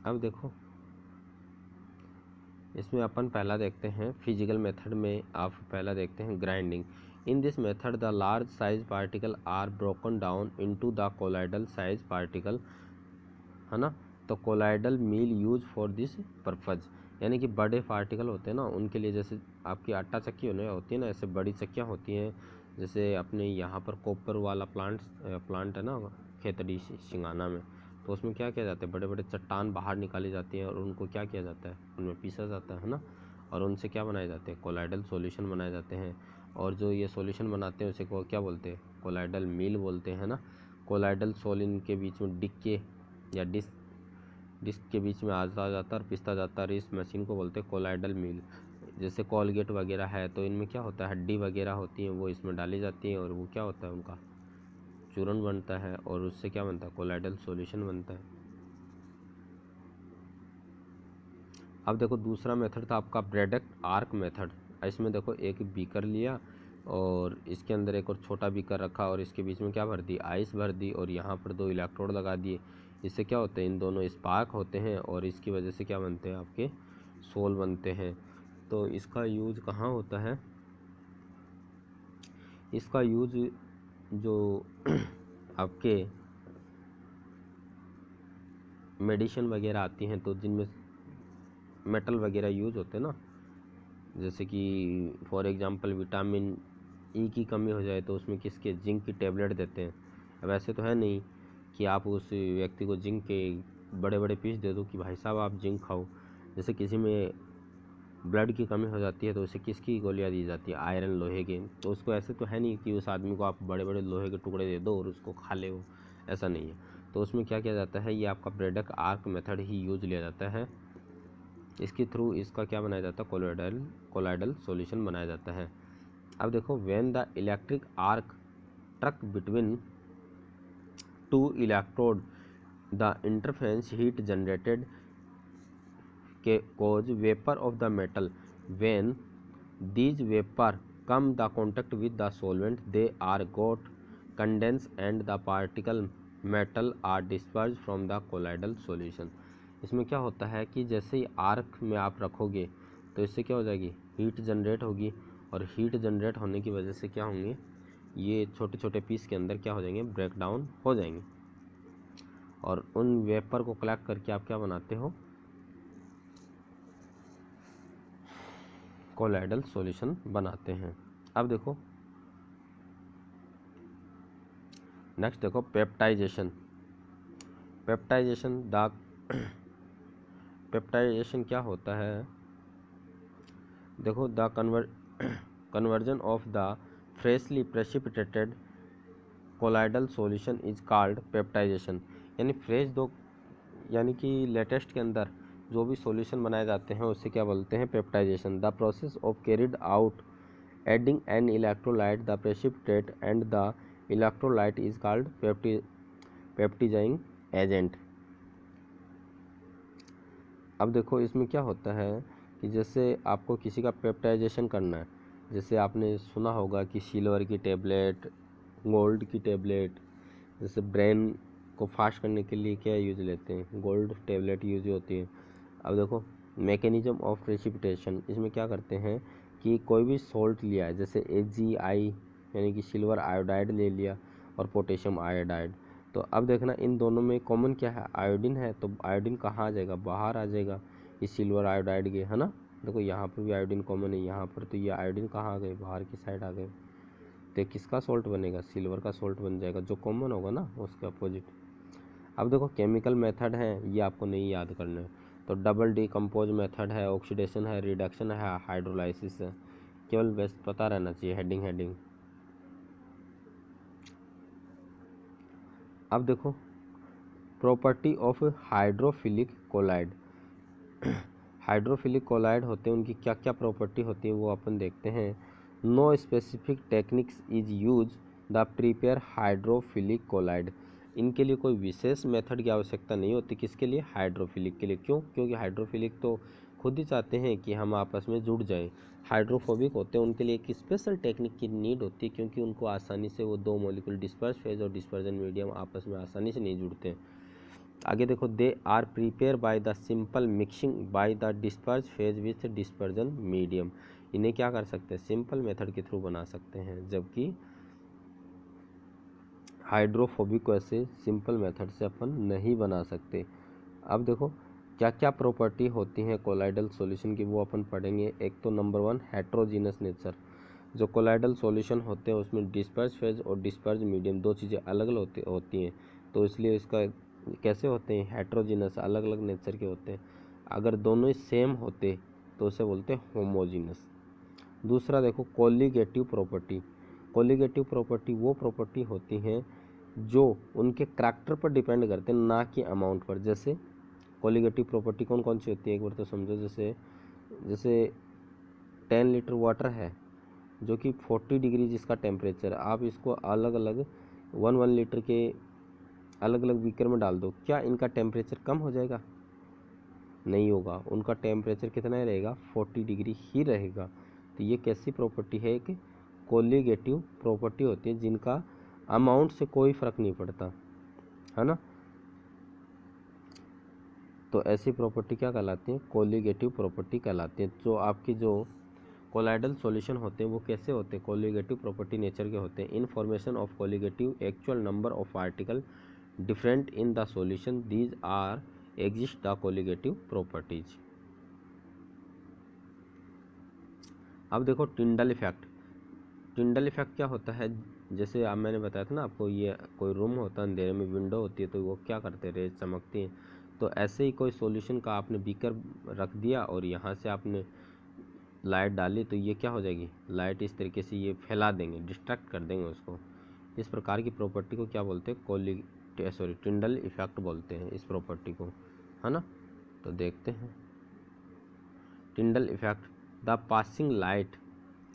अब देखो इसमें अपन पहला देखते हैं फिजिकल मेथड में, आप पहला देखते हैं grinding. In this method the large size particle are broken down into the colloidal size particle, है ना। तो colloidal mill use for this purpose, यानी कि बड़े पार्टिकल होते हैं ना उनके लिए, जैसे आपकी आटा चक्की होती है ना, ऐसे बड़ी चक्कियाँ होती हैं। जैसे अपने यहाँ पर कॉपर वाला प्लांट है ना खेतड़ी सिंगाना में, तो उसमें क्या किया जाता है, बड़े बड़े चट्टान बाहर निकाली जाती हैं और उनको क्या किया जाता है, उनमें पीसा जाता है ना, और उनसे क्या बनाए जाते हैं, कोलाइडल सॉल्यूशन बनाए जाते हैं। और जो ये सॉल्यूशन बनाते हैं उसे को क्या बोलते हैं, कोलाइडल मील बोलते हैं ना। कोलाइडल सोलिन के बीच में डिक्के या डिस्क के बीच में आता जाता है और पिसता जाता है, इस मशीन को बोलते हैं कोलाइडल मील। जैसे कोलगेट वगैरह है तो इनमें क्या होता है, हड्डी वगैरह होती है वो इसमें डाली जाती है और वो क्या होता है, उनका चूर्ण बनता है और उससे क्या बनता है, कोलाइडल सॉल्यूशन बनता है। अब देखो दूसरा मेथड था आपका ब्रैडक आर्क मेथड। इसमें देखो एक बीकर लिया और इसके अंदर एक और छोटा बीकर रखा और इसके बीच में क्या भर दी, आइस भर दी और यहाँ पर 2 इलेक्ट्रोड लगा दिए। इससे क्या होते हैं, इन दोनों स्पार्क होते हैं और इसकी वजह से क्या बनते हैं, आपके सोल बनते हैं। तो इसका यूज कहाँ होता है, इसका यूज जो आपके मेडिसिन वगैरह आती हैं तो जिनमें मेटल वगैरह यूज होते हैं ना, जैसे कि फॉर एग्जांपल विटामिन ई की कमी हो जाए तो उसमें किसके, जिंक की टेबलेट देते हैं। वैसे तो है नहीं कि आप उस व्यक्ति को जिंक के बड़े बड़े पीस दे दो कि भाई साहब आप जिंक खाओ। जैसे किसी में ब्लड की कमी हो जाती है तो उसे किसकी गोलियां दी जाती है, आयरन लोहे के। तो उसको ऐसे तो है नहीं कि उस आदमी को आप बड़े बड़े लोहे के टुकड़े दे दो और उसको खा ले, वो ऐसा नहीं है। तो उसमें क्या किया जाता है, ये आपका ब्रैडक आर्क मेथड ही यूज लिया जाता है। इसके थ्रू इसका क्या बनाया जाता है, कोलाइडल सॉल्यूशन बनाया जाता है। अब देखो when the electric arc truck between 2 electrode the interference heat generated cause vapor of the metal. When these vapor come the contact with the solvent, they are got condensed and the particle metal are dispersed from the colloidal solution. इसमें क्या होता है कि जैसे ही arc में आप रखोगे तो इससे क्या हो जाएगी, हीट जनरेट होगी और हीट जनरेट होने की वजह से क्या होंगे, ये छोटे छोटे पीस के अंदर क्या हो जाएंगे, ब्रेक डाउन हो जाएंगे और उन वेपर को कलेक्ट करके आप क्या बनाते हो, कोलाइडल सॉल्यूशन बनाते हैं। अब देखो नेक्स्ट देखो पेप्टाइजेशन। पेप्टाइजेशन क्या होता है, देखो the conversion of the freshly precipitated colloidal solution is called peptization. यानी कि लेटेस्ट के अंदर जो भी सॉल्यूशन बनाए जाते हैं उससे क्या बोलते हैं, peptization. The process of carried out adding an electrolyte the precipitate and the electrolyte is called peptizing agent. अब देखो इसमें क्या होता है कि जैसे आपको किसी का पेप्टाइजेशन करना है, जैसे आपने सुना होगा कि सिल्वर की टेबलेट, गोल्ड की टेबलेट, जैसे ब्रेन को फास्ट करने के लिए क्या यूज लेते हैं, गोल्ड टेबलेट यूज होती है। अब देखो मैकेनिज्म ऑफ प्रेसिपिटेशन, इसमें क्या करते हैं कि कोई भी सॉल्ट लिया है, जैसे AgI यानी कि सिल्वर आयोडाइड ले लिया और पोटेशियम आयोडाइड, तो अब देखना इन दोनों में कॉमन क्या है, आयोडीन है। तो आयोडीन कहाँ आ जाएगा, बाहर आ जाएगा इस सिल्वर आयोडाइड के, है ना। देखो यहाँ पर भी आयोडीन कॉमन है यहाँ पर, तो ये आयोडीन कहाँ आ गए, बाहर की साइड आ गए। तो किसका सॉल्ट बनेगा, सिल्वर का सॉल्ट बन जाएगा, जो कॉमन होगा ना उसके अपोजिट। अब देखो केमिकल मेथड है, ये आपको नहीं याद करना है। तो डबल डिकम्पोज मेथड है, ऑक्सीडेशन है, रिडक्शन है, हाइड्रोलाइसिस है, केवल बस पता रहना चाहिए हेडिंग। अब देखो property of hydrophilic colloid. Hydrophilic colloid होते हैं, उनकी क्या क्या प्रॉपर्टी होती है वो अपन देखते हैं। No specific techniques is use the prepare hydrophilic colloid. इनके लिए कोई विशेष मेथड की आवश्यकता नहीं होती, किसके लिए, हाइड्रोफिलिक के लिए। क्यों, क्योंकि हाइड्रोफिलिक तो खुद ही चाहते हैं कि हम आपस में जुड़ जाएं। हाइड्रोफोबिक होते हैं, उनके लिए एक स्पेशल टेक्निक की नीड होती है, क्योंकि उनको आसानी से वो 2 मॉलिक्यूल डिस्पर्स फेज और डिस्पर्जन मीडियम आपस में आसानी से नहीं जुड़ते हैं। आगे देखो, they are prepare by the simple mixing by the disperse phase with dispersion medium. इन्हें क्या कर सकते हैं, सिंपल मेथड के थ्रू बना सकते हैं, जबकि हाइड्रोफोबिक को ऐसे सिंपल मेथड से अपन नहीं बना सकते। अब देखो क्या क्या प्रॉपर्टी होती हैं कोलाइडल सॉल्यूशन की, वो अपन पढ़ेंगे। एक तो नंबर 1 हेट्रोजीनस नेचर। जो कोलाइडल सॉल्यूशन होते हैं उसमें डिस्पर्ज फेज और डिस्पर्ज मीडियम दो चीज़ें अलग अलग होती हैं, तो इसलिए इसका कैसे होते हैं, हेट्रोजीनस, अलग अलग नेचर के होते हैं। अगर दोनों ही सेम होते तो उसे बोलते हैं होमोजीनस। दूसरा देखो कोलिगेटिव प्रॉपर्टी। कोलिगेटिव प्रॉपर्टी वो प्रॉपर्टी होती हैं जो उनके करैक्टर पर डिपेंड करते हैं, ना कि अमाउंट पर। जैसे कोलिगेटिव प्रॉपर्टी कौन कौन सी होती है, एक बार तो समझो। जैसे जैसे 10 लीटर वाटर है जो कि 40 डिग्री जिसका टेम्परेचर, आप इसको अलग अलग 1 लीटर के अलग अलग बीकर में डाल दो, क्या इनका टेम्परेचर कम हो जाएगा? नहीं होगा, उनका टेम्परेचर कितना ही रहेगा, 40 डिग्री ही रहेगा। तो ये कैसी प्रॉपर्टी है, कि कोलिगेटिव प्रॉपर्टी होती है जिनका अमाउंट से कोई फर्क नहीं पड़ता, है ना। तो ऐसी प्रॉपर्टी क्या कहलाती है, कोलिगेटिव प्रॉपर्टी कहलाती है। जो आपकी जो कोलाइडल सॉल्यूशन होते हैं वो कैसे होते हैं, कोलिगेटिव प्रॉपर्टी नेचर के होते हैं। In formation of colligative actual number of particle different in the solution, these are exist the colligative properties. अब देखो टिंडल इफेक्ट। टिंडल इफेक्ट क्या होता है, जैसे आप मैंने बताया था ना आपको, ये कोई रूम होता है, अंधेरे में विंडो होती है, तो वो क्या करते हैं, रेज चमकती हैं। तो ऐसे ही कोई सॉल्यूशन का आपने बीकर रख दिया और यहाँ से आपने लाइट डाली, तो ये क्या हो जाएगी, लाइट इस तरीके से ये फैला देंगे, डिस्ट्रैक्ट कर देंगे उसको। इस प्रकार की प्रॉपर्टी को क्या बोलते हैं, टिंडल इफेक्ट बोलते हैं इस प्रॉपर्टी को, है ना। तो देखते हैं Tyndall effect. The passing light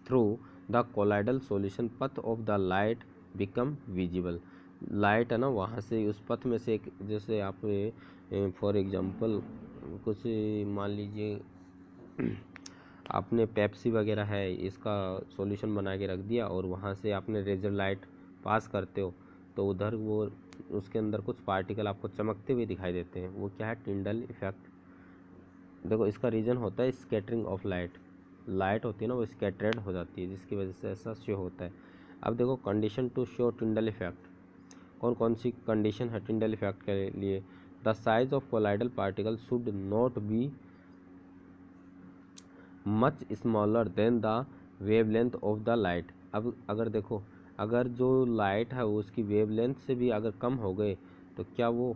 through the colloidal solution, path of the light become visible. Light है ना, वहाँ से उस पथ में से एक, जैसे आप फॉर एग्जांपल कुछ मान लीजिए आपने पेप्सी वगैरह है इसका सॉल्यूशन बना के रख दिया और वहाँ से आपने रेजर लाइट पास करते हो, तो उधर वो उसके अंदर कुछ पार्टिकल आपको चमकते हुए दिखाई देते हैं, वो क्या है, टिंडल इफेक्ट। देखो इसका रीज़न होता है स्कैटरिंग ऑफ लाइट। लाइट होती है ना वो स्कैटर्ड हो जाती है, जिसकी वजह से ऐसा शो होता है। अब देखो condition to show Tyndall effect, कौन कौन सी कंडीशन है टिंडल इफेक्ट के लिए। The size of colloidal particle should not be much smaller than the wavelength of the light. अब अगर देखो, अगर जो लाइट है उसकी वेवलेंथ से भी अगर कम हो गए तो क्या वो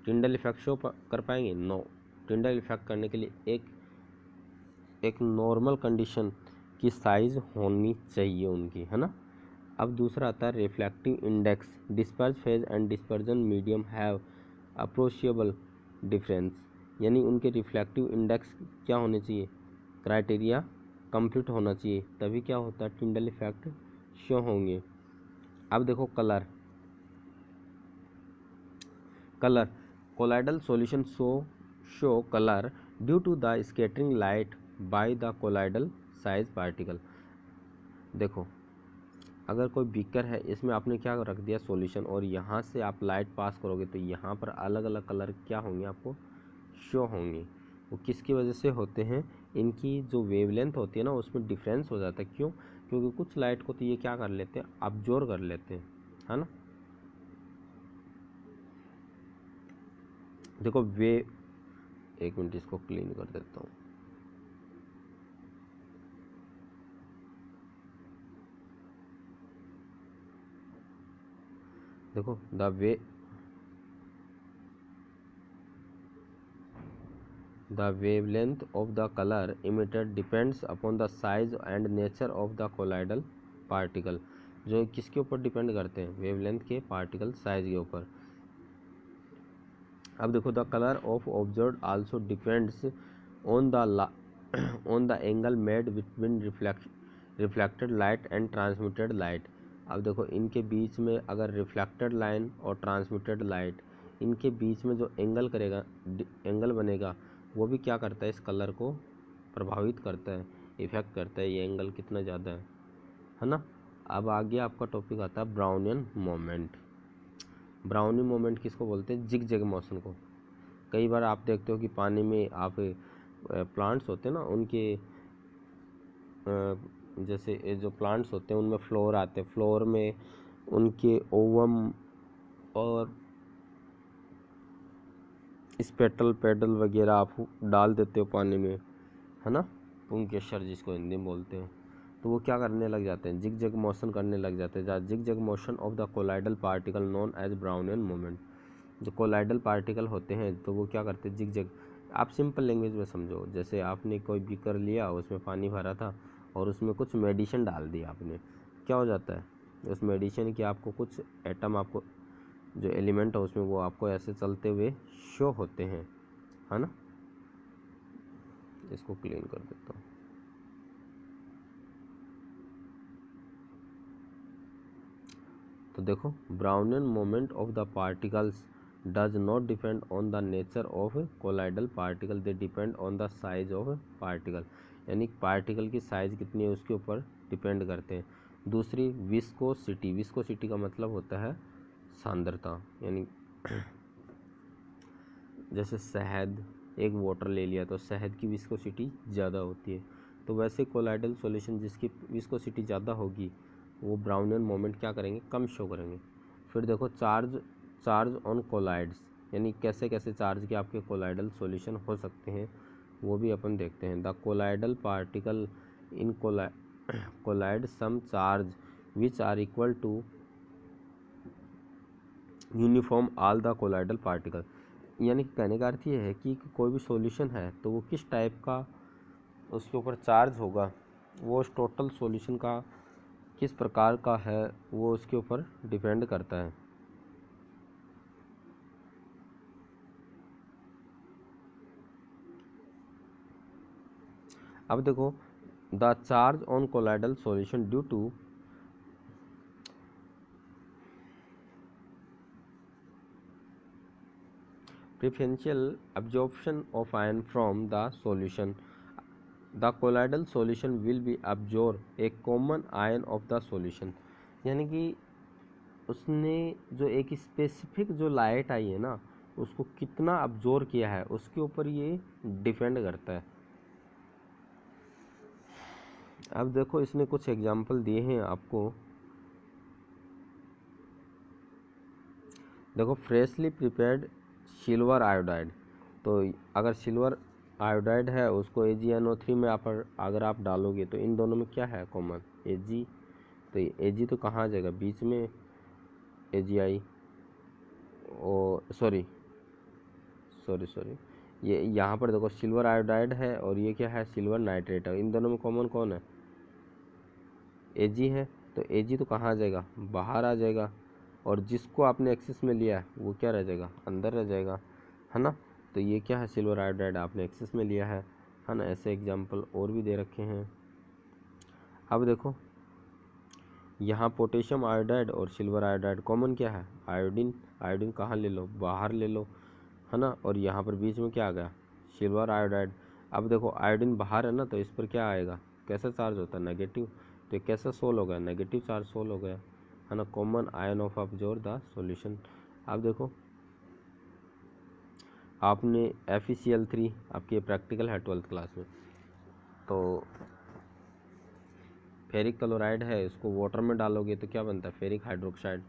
टिंडल इफेक्ट शो कर पाएंगे? नो। टिंडल इफेक्ट करने के लिए एक नॉर्मल कंडीशन की साइज होनी चाहिए उनकी, है ना। अब दूसरा आता है reflective index. Disperse phase and dispersion medium have approachable difference, यानी उनके रिफ्लेक्टिव इंडेक्स क्या होने चाहिए, क्राइटेरिया कंप्लीट होना चाहिए, तभी क्या होता है, टिंडल इफेक्ट शो होंगे। अब देखो colour. Colloidal solution show colour due to the scattering light by the colloidal size particle. देखो अगर कोई बीकर है, इसमें आपने क्या रख दिया सॉल्यूशन, और यहाँ से आप लाइट पास करोगे तो यहाँ पर अलग अलग कलर क्या होंगे, आपको शो होंगे। वो किसकी वजह से होते हैं, इनकी जो वेवलेंथ होती है ना उसमें डिफरेंस हो जाता है। क्यों? क्योंकि कुछ लाइट को तो ये क्या कर लेते हैं, अब्जॉर्ब कर लेते हैं, है ना। देखो एक मिनट इसको क्लीन कर देता हूँ। देखो the wavelength of the color emitted depends upon the size and nature of the colloidal particle। जो किसके ऊपर डिपेंड करते हैं, वेवलेंथ के, पार्टिकल साइज के ऊपर। अब देखो the colour of observe also depends on the angle made between reflected light and transmitted light. अब देखो इनके बीच में अगर रिफ्लेक्टेड लाइन और ट्रांसमिटेड लाइट, इनके बीच में जो एंगल बनेगा वो भी क्या करता है, इस कलर को प्रभावित करता है, इफेक्ट करता है, ये एंगल कितना ज़्यादा है ना। अब आगे आपका टॉपिक आता है ब्राउनियन मोमेंट। ब्राउनी मोमेंट किसको बोलते हैं? जिग जैग मोशन को। कई बार आप देखते हो कि पानी में आप प्लांट्स होते हैं ना, उनके जैसे ये जो प्लांट्स होते हैं उनमें फ्लोर आते हैं, फ्लोर में उनके ओवम और स्पेटल पेडल वगैरह आप डाल देते हो पानी में, है ना, पुंकेसर जिसको हिंदी में बोलते हैं। तो वो क्या करने लग जाते हैं? जिग जैग मोशन करने लग जाते हैं। Zig zag motion of the colloidal particle known as Brownian moment. जो कोलाइडल पार्टिकल होते हैं तो वो क्या करते हैं? Zig zag. आप सिंपल लैंग्वेज में समझो, जैसे आपने कोई बीकर लिया, उसमें पानी भरा था और उसमें कुछ मेडिसिन डाल दिया आपने, क्या हो जाता है? उस मेडिसिन के आपको कुछ एटम, आपको जो एलिमेंट है उसमें, वो आपको ऐसे चलते हुए शो होते हैं, है ना। इसको क्लीन कर देता हूँ। तो देखो, Brownian moment of the particles does not depend on the nature of colloidal particle, they depend on the size of particle. यानी पार्टिकल की साइज कितनी है उसके ऊपर डिपेंड करते हैं। दूसरी विस्कोसिटी, विस्कोसिटी का मतलब होता है सांद्रता, यानी जैसे शहद, एक वाटर ले लिया तो शहद की विस्कोसिटी ज़्यादा होती है, तो वैसे कोलाइडल सॉल्यूशन जिसकी विस्कोसिटी ज़्यादा होगी वो ब्राउनियन मोमेंट क्या करेंगे? कम शो करेंगे। फिर देखो, चार्ज ऑन कोलाइड्स, यानी कैसे कैसे चार्ज के आपके कोलाइडल सॉल्यूशन हो सकते हैं वो भी अपन देखते हैं। The colloidal particle in colloid some charge which are equal to uniform all the colloidal particle. यानी कहने का अर्थ ये है कि कोई भी सॉल्यूशन है तो वो किस टाइप का उसके ऊपर चार्ज होगा, वो उस टोटल सॉल्यूशन का किस प्रकार का है वो उसके ऊपर डिपेंड करता है। अब देखो, the charge on colloidal solution due to preferential absorption of ion from the solution, the colloidal solution will be absorb a common ion of the solution। यानी कि उसने जो एक स्पेसिफिक जो लाइट आई है ना, उसको कितना अब्जॉर्ब किया है उसके ऊपर ये डिपेंड करता है। अब देखो, इसने कुछ एग्जांपल दिए हैं आपको। देखो, फ्रेशली प्रिपेयर्ड सिल्वर आयोडाइड, तो अगर सिल्वर आयोडाइड है उसको AgNO3 में अगर आप डालोगे तो इन दोनों में क्या है कॉमन? Ag। तो Ag तो कहाँ आ जाएगा? बीच में Agi, और सॉरी, ये यहाँ पर देखो सिल्वर आयोडाइड है और ये क्या है? सिल्वर नाइट्रेट है। इन दोनों में कॉमन कौन है? Ag है। तो Ag तो कहाँ आ जाएगा? बाहर आ जाएगा, और जिसको आपने एक्सेस में लिया है वो क्या रह जाएगा? अंदर रह जाएगा, है ना। तो ये क्या है? सिल्वर आयोडाइड आपने एक्सेस में लिया है ना। ऐसे एग्जांपल और भी दे रखे हैं। अब देखो, यहाँ पोटेशियम आयोडाइड और सिल्वर आयोडाइड कॉमन क्या है? आयोडीन। आयोडीन कहाँ ले लो? बाहर ले लो, है ना। और यहाँ पर बीच में क्या आ गया? Silver iodide. अब देखो, आयोडीन बाहर है ना, तो इस पर क्या आएगा? कैसा चार्ज होता है? नेगेटिव। तो ये कैसा सोल हो गया? नेगेटिव चार्ज सोल हो गया, है ना। Common ion of absorb the solution. अब देखो, आपने FeCl3 आपकी प्रैक्टिकल है 12th क्लास में, तो फेरिक क्लोराइड है, इसको वाटर में डालोगे तो क्या बनता है? Ferric hydroxide.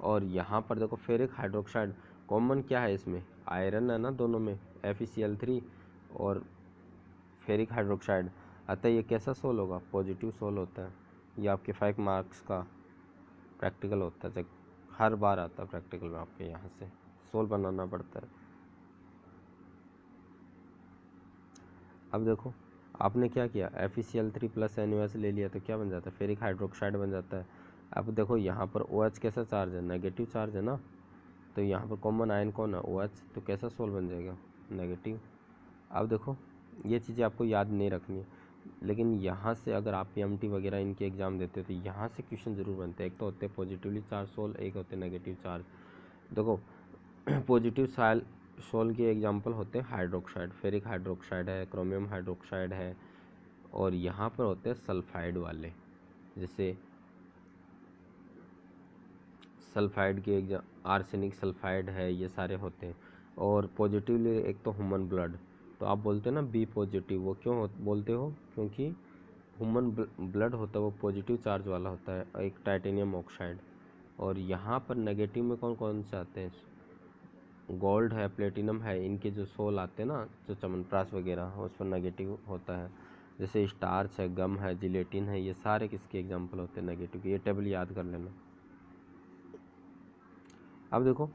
और यहाँ पर देखो, फेरिक हाइड्रोक्साइड कॉमन क्या है इसमें? आयरन है ना दोनों में, FeCl3 और फेरिक हाइड्रोक्साइड। अतः ये कैसा सोल होगा? पॉजिटिव सोल होता है। ये आपके 5 मार्क्स का प्रैक्टिकल होता है, हर बार आता है प्रैक्टिकल में, आपके यहाँ से सोल बनाना पड़ता है। अब देखो, आपने क्या किया? FeCl3 प्लस NaOH ले लिया तो क्या बन जाता है? फेरिक हाइड्रोक्साइड बन जाता है। अब देखो, यहाँ पर OH कैसा चार्ज है? नेगेटिव चार्ज है ना। तो यहाँ पर कॉमन आयन कौन है? OH। तो कैसा सोल बन जाएगा? नेगेटिव। अब देखो, ये चीज़ें आपको याद नहीं रखनी है, लेकिन यहाँ से अगर आप PMT वगैरह इनके एग्ज़ाम देते हो तो यहाँ से क्वेश्चन ज़रूर बनते हैं। एक तो होते हैं पॉजिटिवली चार्ज सोल, एक होते हैं नेगेटिव चार्ज। देखो, पॉजिटिव सोल के एग्जांपल होते हैं हाइड्रोक्साइड, फेरिक हाइड्रोक्साइड है, क्रोमियम हाइड्रोक्साइड है, और यहाँ पर होते हैं सल्फाइड वाले, जैसे सल्फाइड के एग्जाम, आर्सेनिक सल्फाइड है, ये सारे होते हैं। और पॉजिटिवली एक तो ह्यूमन ब्लड, तो आप बोलते हो ना बी पॉजिटिव, वो क्यों बोलते हो? क्योंकि ह्यूमन ब्लड होता है वो पॉजिटिव चार्ज वाला होता है, एक टाइटेनियम ऑक्साइड। और यहाँ पर नेगेटिव में कौन कौन से आते हैं? गोल्ड है, प्लेटिनम है, इनके जो सोल आते हैं ना, जो च्यवनप्राश वगैरह, उस पर नेगेटिव होता है। जैसे स्टार्च है, गम है, जिलेटिन है, ये सारे किसके एग्जाम्पल होते हैं? नेगेटिव। ये टेबल याद कर लेना। अब देखो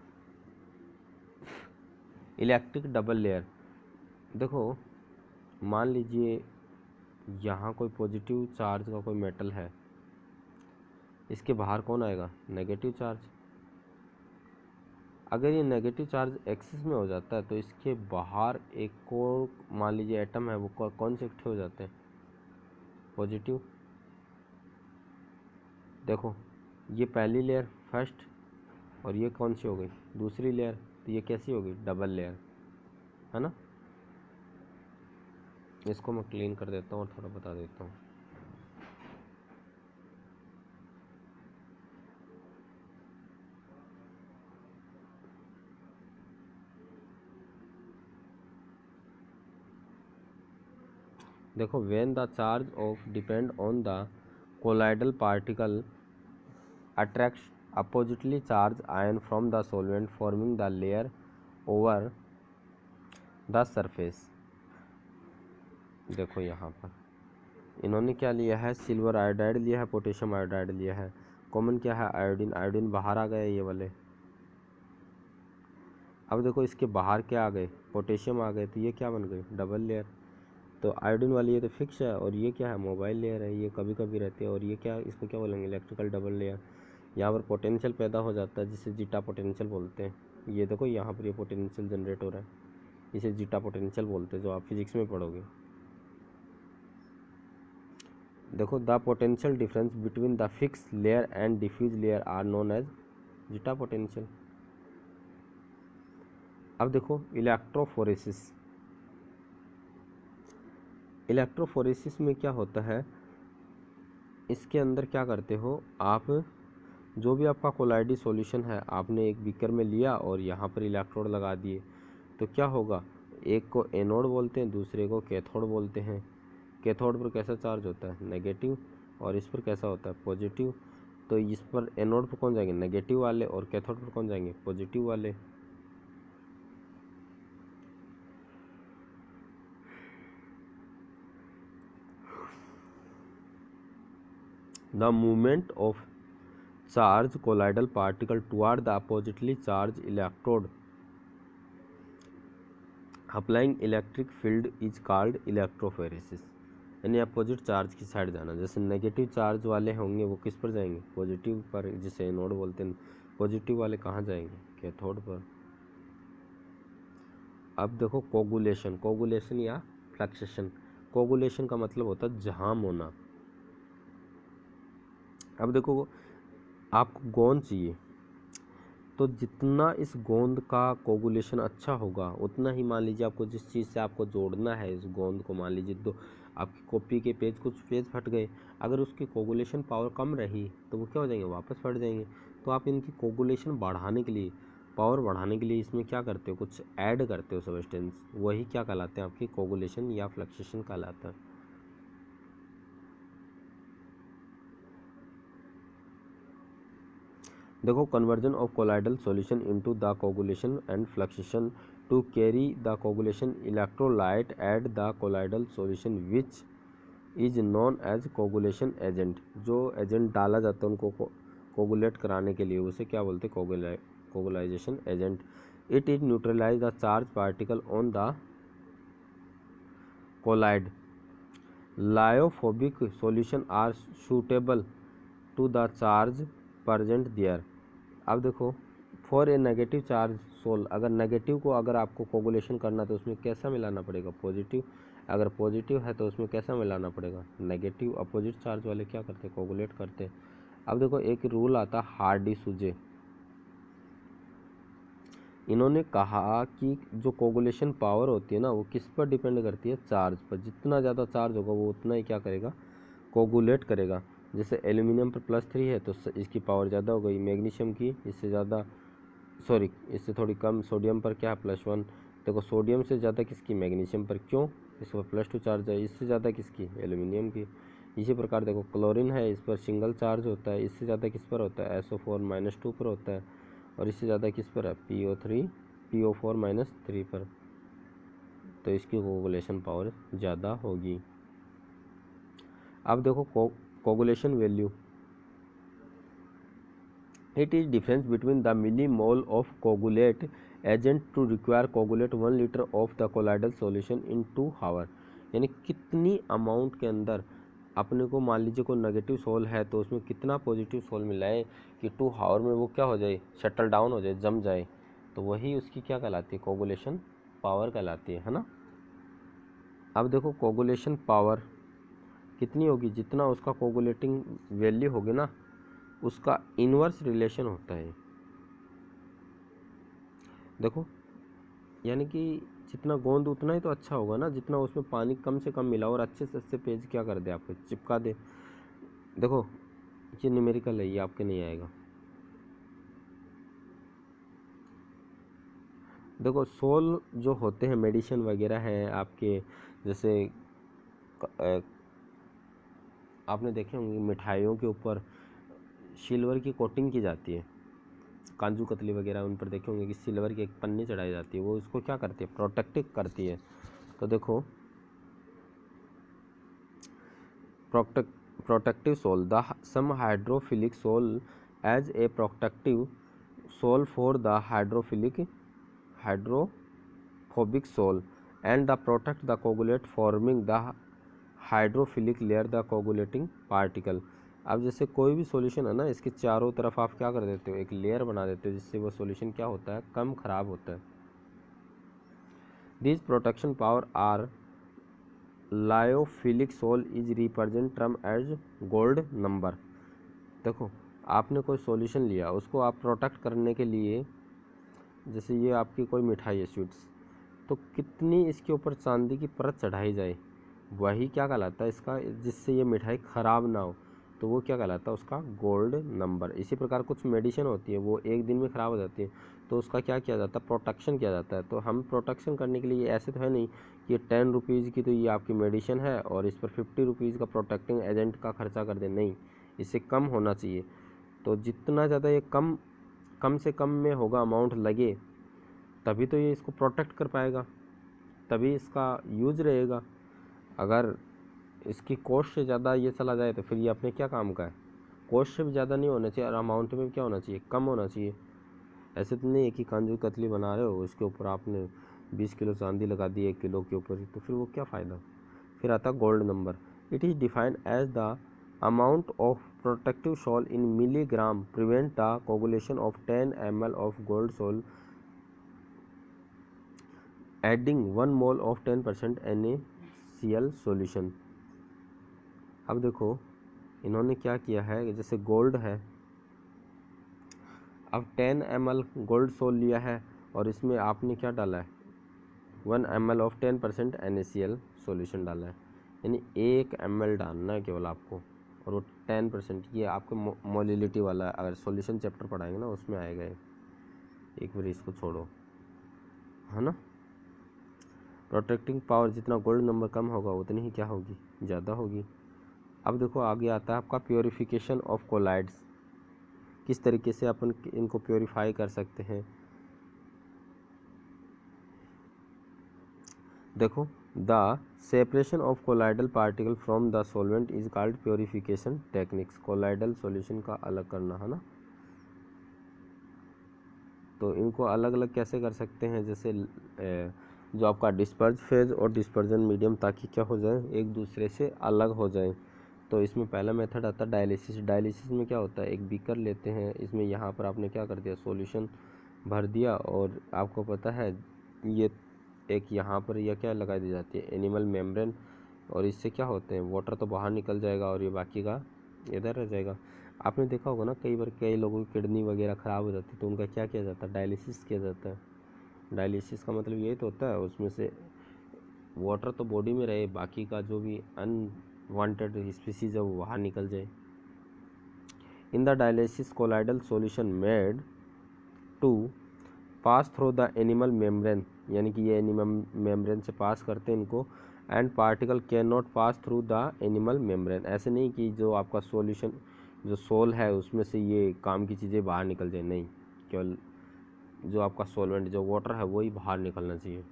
इलेक्ट्रिक डबल लेयर, देखो मान लीजिए यहाँ कोई पॉजिटिव चार्ज का कोई मेटल है, इसके बाहर कौन आएगा? Negative charge. अगर ये नेगेटिव चार्ज एक्सिस में हो जाता है तो इसके बाहर एक और मान लीजिए एटम है, वो कौन से इकट्ठे हो जाते हैं? पॉजिटिव। देखो ये पहली लेयर फर्स्ट, और ये कौन सी हो गई? दूसरी लेयर। तो ये कैसी होगी? डबल लेयर, है ना। इसको मैं क्लीन कर देता हूँ और थोड़ा बता देता हूँ। देखो when the charge of depend on the colloidal particle attracts oppositely charged ion from the solvent forming the layer over the surface। देखो यहाँ पर इन्होंने क्या लिया है? सिल्वर आयोडाइड लिया है, पोटेशियम आयोडाइड लिया है। कॉमन क्या है? आयोडीन। आयोडीन बाहर आ गए ये वाले। अब देखो इसके बाहर क्या आ गए? पोटेशियम आ गए, तो ये क्या बन गई? Double layer. तो आयोडीन वाली ये तो फिक्स है, और ये क्या है? मोबाइल लेयर है, ये कभी कभी रहती है। और ये क्या, इसको क्या बोलेंगे? Electrical double layer. यहाँ पर पोटेंशियल पैदा हो जाता है जिसे जीटा पोटेंशियल बोलते हैं। ये देखो यहाँ पर ये पोटेंशियल जनरेट हो रहा है, इसे जीटा पोटेंशियल बोलते हैं, जो आप फिजिक्स में पढ़ोगे। देखो the potential difference between the fix layer and diffuse layer are known as zeta potential. अब देखो इलेक्ट्रोफोरेसिस। इलेक्ट्रोफोरेसिस में क्या होता है? इसके अंदर क्या करते हो आप? जो भी आपका कोलाइडी सॉल्यूशन है, आपने एक बीकर में लिया और यहाँ पर इलेक्ट्रोड लगा दिए, तो क्या होगा? एक को एनोड बोलते हैं, दूसरे को कैथोड बोलते हैं। कैथोड पर कैसा चार्ज होता है? नेगेटिव। और इस पर कैसा होता है? पॉजिटिव। तो इस पर एनोड पर कौन जाएंगे? नेगेटिव वाले। और कैथोड पर कौन जाएंगे? पॉजिटिव वाले। The movement of charge colloidal particle toward the oppositely charge electrode applying electric field is called electrophoresis. यानी अपोजिट चार्ज की साइड जाना। जैसे नेगेटिव चार्ज वाले होंगे वो किस पर जाएंगे? पॉजिटिव पर, जिसे एनोड बोलते हैं। पॉजिटिव वाले कहाँ जाएंगे? कैथोड पर। अब देखो कोगुलेशन। कोगुलेशन या फ्लक्सेशन। कोगुलेशन का मतलब होता है जाम होना। अब देखो आपको गोंद चाहिए, तो जितना इस गोंद का कोगुलेशन अच्छा होगा, उतना ही मान लीजिए आपको जिस चीज़ से आपको जोड़ना है इस गोंद को, मान लीजिए तो आपकी कॉपी के पेज, कुछ पेज फट गए, अगर उसकी कोगुलेशन पावर कम रही तो वो क्या हो जाएंगे? वापस फट जाएंगे। तो आप इनकी कोगुलेशन बढ़ाने के लिए, पावर बढ़ाने के लिए इसमें क्या करते हो? कुछ ऐड करते हो सब्सटेंस, वही क्या कहलाते हैं? आपकी कोगुलेशन या फ्लक्सेशन कहलाता है। देखो conversion of colloidal solution into the coagulation and fluxation to carry the coagulation electrolyte at the colloidal solution which is known as coagulation agent। जो एजेंट डाला जाता है उनको कोगुलेट कराने के लिए, उसे क्या बोलते हैं? Coagulization agent. It is neutralize the charge particle on the colloid. Lyophobic solution are suitable to the charge present there. अब देखो for a negative charge sol, अगर नेगेटिव को अगर आपको कोगुलेशन करना तो उसमें कैसा मिलाना पड़ेगा? पॉजिटिव। अगर पॉजिटिव है तो उसमें कैसा मिलाना पड़ेगा? नेगेटिव। अपोजिट चार्ज वाले क्या करते हैं? कोगुलेट करते हैं। अब देखो एक रूल आता है हार्डी-सूजे। इन्होंने कहा कि जो कोगुलेशन पावर होती है ना, वो किस पर डिपेंड करती है? चार्ज पर। जितना ज़्यादा चार्ज होगा वो उतना ही क्या करेगा? कोगुलेट करेगा। जैसे एल्यूमिनियम पर +3 है तो इसकी पावर ज़्यादा हो गई, मैग्नीशियम की इससे ज़्यादा, सॉरी इससे थोड़ी कम। सोडियम पर क्या है +1, देखो सोडियम से ज़्यादा किसकी, मैग्नीशियम पर, क्यों, इस पर +2 चार्ज है, इससे ज़्यादा किसकी, एल्यूमिनियम की। इसी प्रकार देखो क्लोरीन है, इस पर सिंगल चार्ज होता है, इससे ज़्यादा किस पर होता है, SO4-2 पर होता है, और इससे ज़्यादा किस पर है, PO4-3 पर, तो इसकी कोगुलेशन पावर ज़्यादा होगी। अब देखो coagulation value, it is difference between the millimole of coagulate agent to require coagulate 1 litre of the colloidal solution in 2 hour, यानी कितनी अमाउंट के अंदर अपने को, मान लीजिए कोई नेगेटिव सोल है तो उसमें कितना पॉजिटिव सोल मिलाए कि 2 आवर में वो क्या हो जाए, शटल डाउन हो जाए, जम जाए, तो वही उसकी क्या कहलाती है, कोगुलेशन पावर कहलाती है ना। अब देखो कोगुलेशन पावर कितनी होगी, जितना उसका कोगुलेटिंग वैल्यू होगी ना उसका इन्वर्स रिलेशन होता है। देखो यानी कि जितना गोंद उतना ही तो अच्छा होगा ना, जितना उसमें पानी कम से कम मिला और अच्छे से अच्छे पेज क्या कर दे, आपको चिपका दे। देखो ये न्यूमेरिकल है, ये आपके नहीं आएगा। देखो सोल जो होते हैं मेडिसिन वगैरह हैं आपके, जैसे आपने देखे होंगे मिठाइयों के ऊपर सिल्वर की कोटिंग की जाती है, काजू कतली वगैरह उन पर देखे होंगे कि सिल्वर की एक पन्नी चढ़ाई जाती है, वो उसको क्या करती है, प्रोटेक्टिव करती है। तो देखो protective sol, the some hydrophilic sol as a protective sol for the hydrophobic sol and the protect the coagulate forming the hydrophilic layer the coagulating particle. अब जैसे कोई भी सॉल्यूशन है ना, इसके चारों तरफ आप क्या कर देते हो, एक लेयर बना देते हो, जिससे वो सॉल्यूशन क्या होता है, कम खराब होता है। This protection power are lyophilic sol is represent term as gold number. देखो आपने कोई सॉल्यूशन लिया, उसको आप प्रोटेक्ट करने के लिए, जैसे ये आपकी कोई मिठाई है स्वीट्स, तो कितनी इसके ऊपर चांदी की परत चढ़ाई जाए, वही क्या कहलाता है इसका, जिससे ये मिठाई ख़राब ना हो, तो वो क्या कहलाता है, उसका गोल्ड नंबर। इसी प्रकार कुछ मेडिसिन होती है वो एक दिन में ख़राब हो जाती है, तो उसका क्या किया जाता है, प्रोटेक्शन किया जाता है। तो हम प्रोटेक्शन करने के लिए, ऐसे तो है नहीं कि 10 रुपीज़ की तो ये आपकी मेडिसिन है और इस पर 50 रुपीज़ का प्रोटेक्टिंग एजेंट का खर्चा कर दे, नहीं, इससे कम होना चाहिए। तो जितना ज़्यादा ये कम से कम में होगा, अमाउंट लगे, तभी तो ये इसको प्रोटेक्ट कर पाएगा, तभी इसका यूज रहेगा। अगर इसकी कॉस्ट से ज़्यादा ये चला जाए तो फिर ये अपने क्या काम का है, कॉस्ट से भी ज़्यादा नहीं होना चाहिए और अमाउंट में भी क्या होना चाहिए, कम होना चाहिए। ऐसे तो नहीं है कि काजू कतली बना रहे हो, उसके ऊपर आपने 20 किलो चांदी लगा दी 1 किलो के ऊपर, तो फिर वो क्या फ़ायदा। फिर आता gold number, it is defined as the amount of protective sol in milligram prevent the coagulation of 10 ml of gold sol adding 1 mole of 10% NaCl solution. अब देखो इन्होंने क्या किया है, जैसे गोल्ड है, अब 10 ml गोल्ड सोल लिया है और इसमें आपने क्या डाला है, 1 ml ऑफ 10% NaCl सॉल्यूशन डाला है, यानी 1 ml डालना है केवल आपको, और वो 10%, ये आपको मोलिलिटी वाला है, अगर सॉल्यूशन चैप्टर पढ़ाएंगे ना उसमें आएगा, एक बार इसको छोड़ो, है ना। प्रोटेक्टिंग पावर जितना गोल्ड नंबर कम होगा उतनी ही क्या होगी, ज़्यादा होगी। अब देखो आगे आता है आपका प्योरीफिकेशन ऑफ कोलाइड्स, किस तरीके से अपन इनको प्योरीफाई कर सकते हैं। देखो the separation of colloidal particle from the solvent is called purification techniques, colloidal solution का अलग करना, है ना। तो इनको अलग अलग कैसे कर सकते हैं, जैसे जो आपका डिस्पर्ज फेज और डिस्पर्जन मीडियम, ताकि क्या हो जाए, एक दूसरे से अलग हो जाए। तो इसमें पहला मेथड आता है डायलिसिस। डायलिसिस में क्या होता है, एक बीकर लेते हैं, इसमें यहाँ पर आपने क्या कर दिया, सॉल्यूशन भर दिया, और आपको पता है ये एक यहाँ पर यह क्या लगा दी जाती है, एनिमल मेम्ब्रेन, और इससे क्या होते हैं, वाटर तो बाहर निकल जाएगा और ये बाकी का इधर रह जाएगा। आपने देखा होगा ना, कई बार कई लोगों की किडनी वगैरह ख़राब हो जाती है, तो उनका क्या किया जाता है, डायलिसिस किया जाता है। डायलिसिस का मतलब यही तो होता है, उसमें से वाटर तो बॉडी में रहे, बाकी का जो भी अनवांटेड स्पीसीज है वो बाहर निकल जाए, in the dialysis colloidal solution made to pass through the animal membrane, यानी कि ये एनिमल मेम्ब्रेन से पास करते हैं इनको, and particle can not pass through the animal membrane. ऐसे नहीं कि जो आपका सॉल्यूशन जो सोल है उसमें से ये काम की चीज़ें बाहर निकल जाए, नहीं, केवल जो आपका सॉल्वेंट जो वाटर है वही बाहर निकलना चाहिए।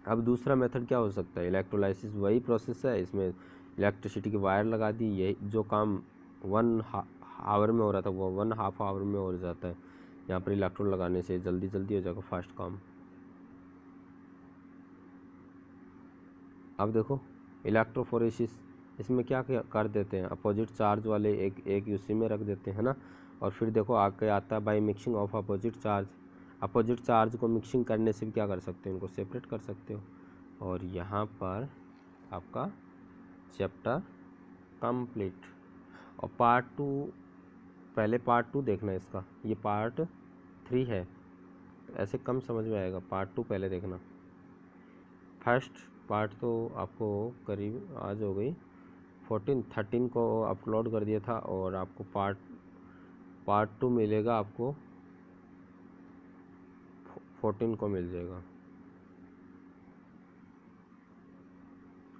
अब दूसरा मेथड क्या हो सकता है, इलेक्ट्रोलाइसिस वही प्रोसेस है, इसमें इलेक्ट्रिसिटी की वायर लगा दी, यही जो काम 1 आवर में हो रहा था वो 1/2 आवर में हो जाता है। यहाँ पर इलेक्ट्रोड लगाने से जल्दी जल्दी हो जाएगा फास्ट काम। अब देखो इलेक्ट्रोफोरेसिस, इसमें क्या कर देते हैं, अपोजिट चार्ज वाले एक उसी में रख देते हैं ना, और फिर देखो आगे आता है by mixing of opposite charge. Opposite charge को मिक्सिंग करने से भी क्या कर सकते हो, इनको सेपरेट कर सकते हो। और यहाँ पर आपका चैप्टर कंप्लीट। और पार्ट 2, पहले पार्ट 2 देखना इसका, ये पार्ट 3 है, ऐसे कम समझ में आएगा, पार्ट 2 पहले देखना। फर्स्ट पार्ट तो आपको करीब आज हो गई 13 को अपलोड कर दिया था, और आपको पार्ट 2 मिलेगा आपको 14 को मिल जाएगा,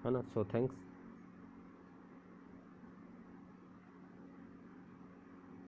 है ना। So thanks.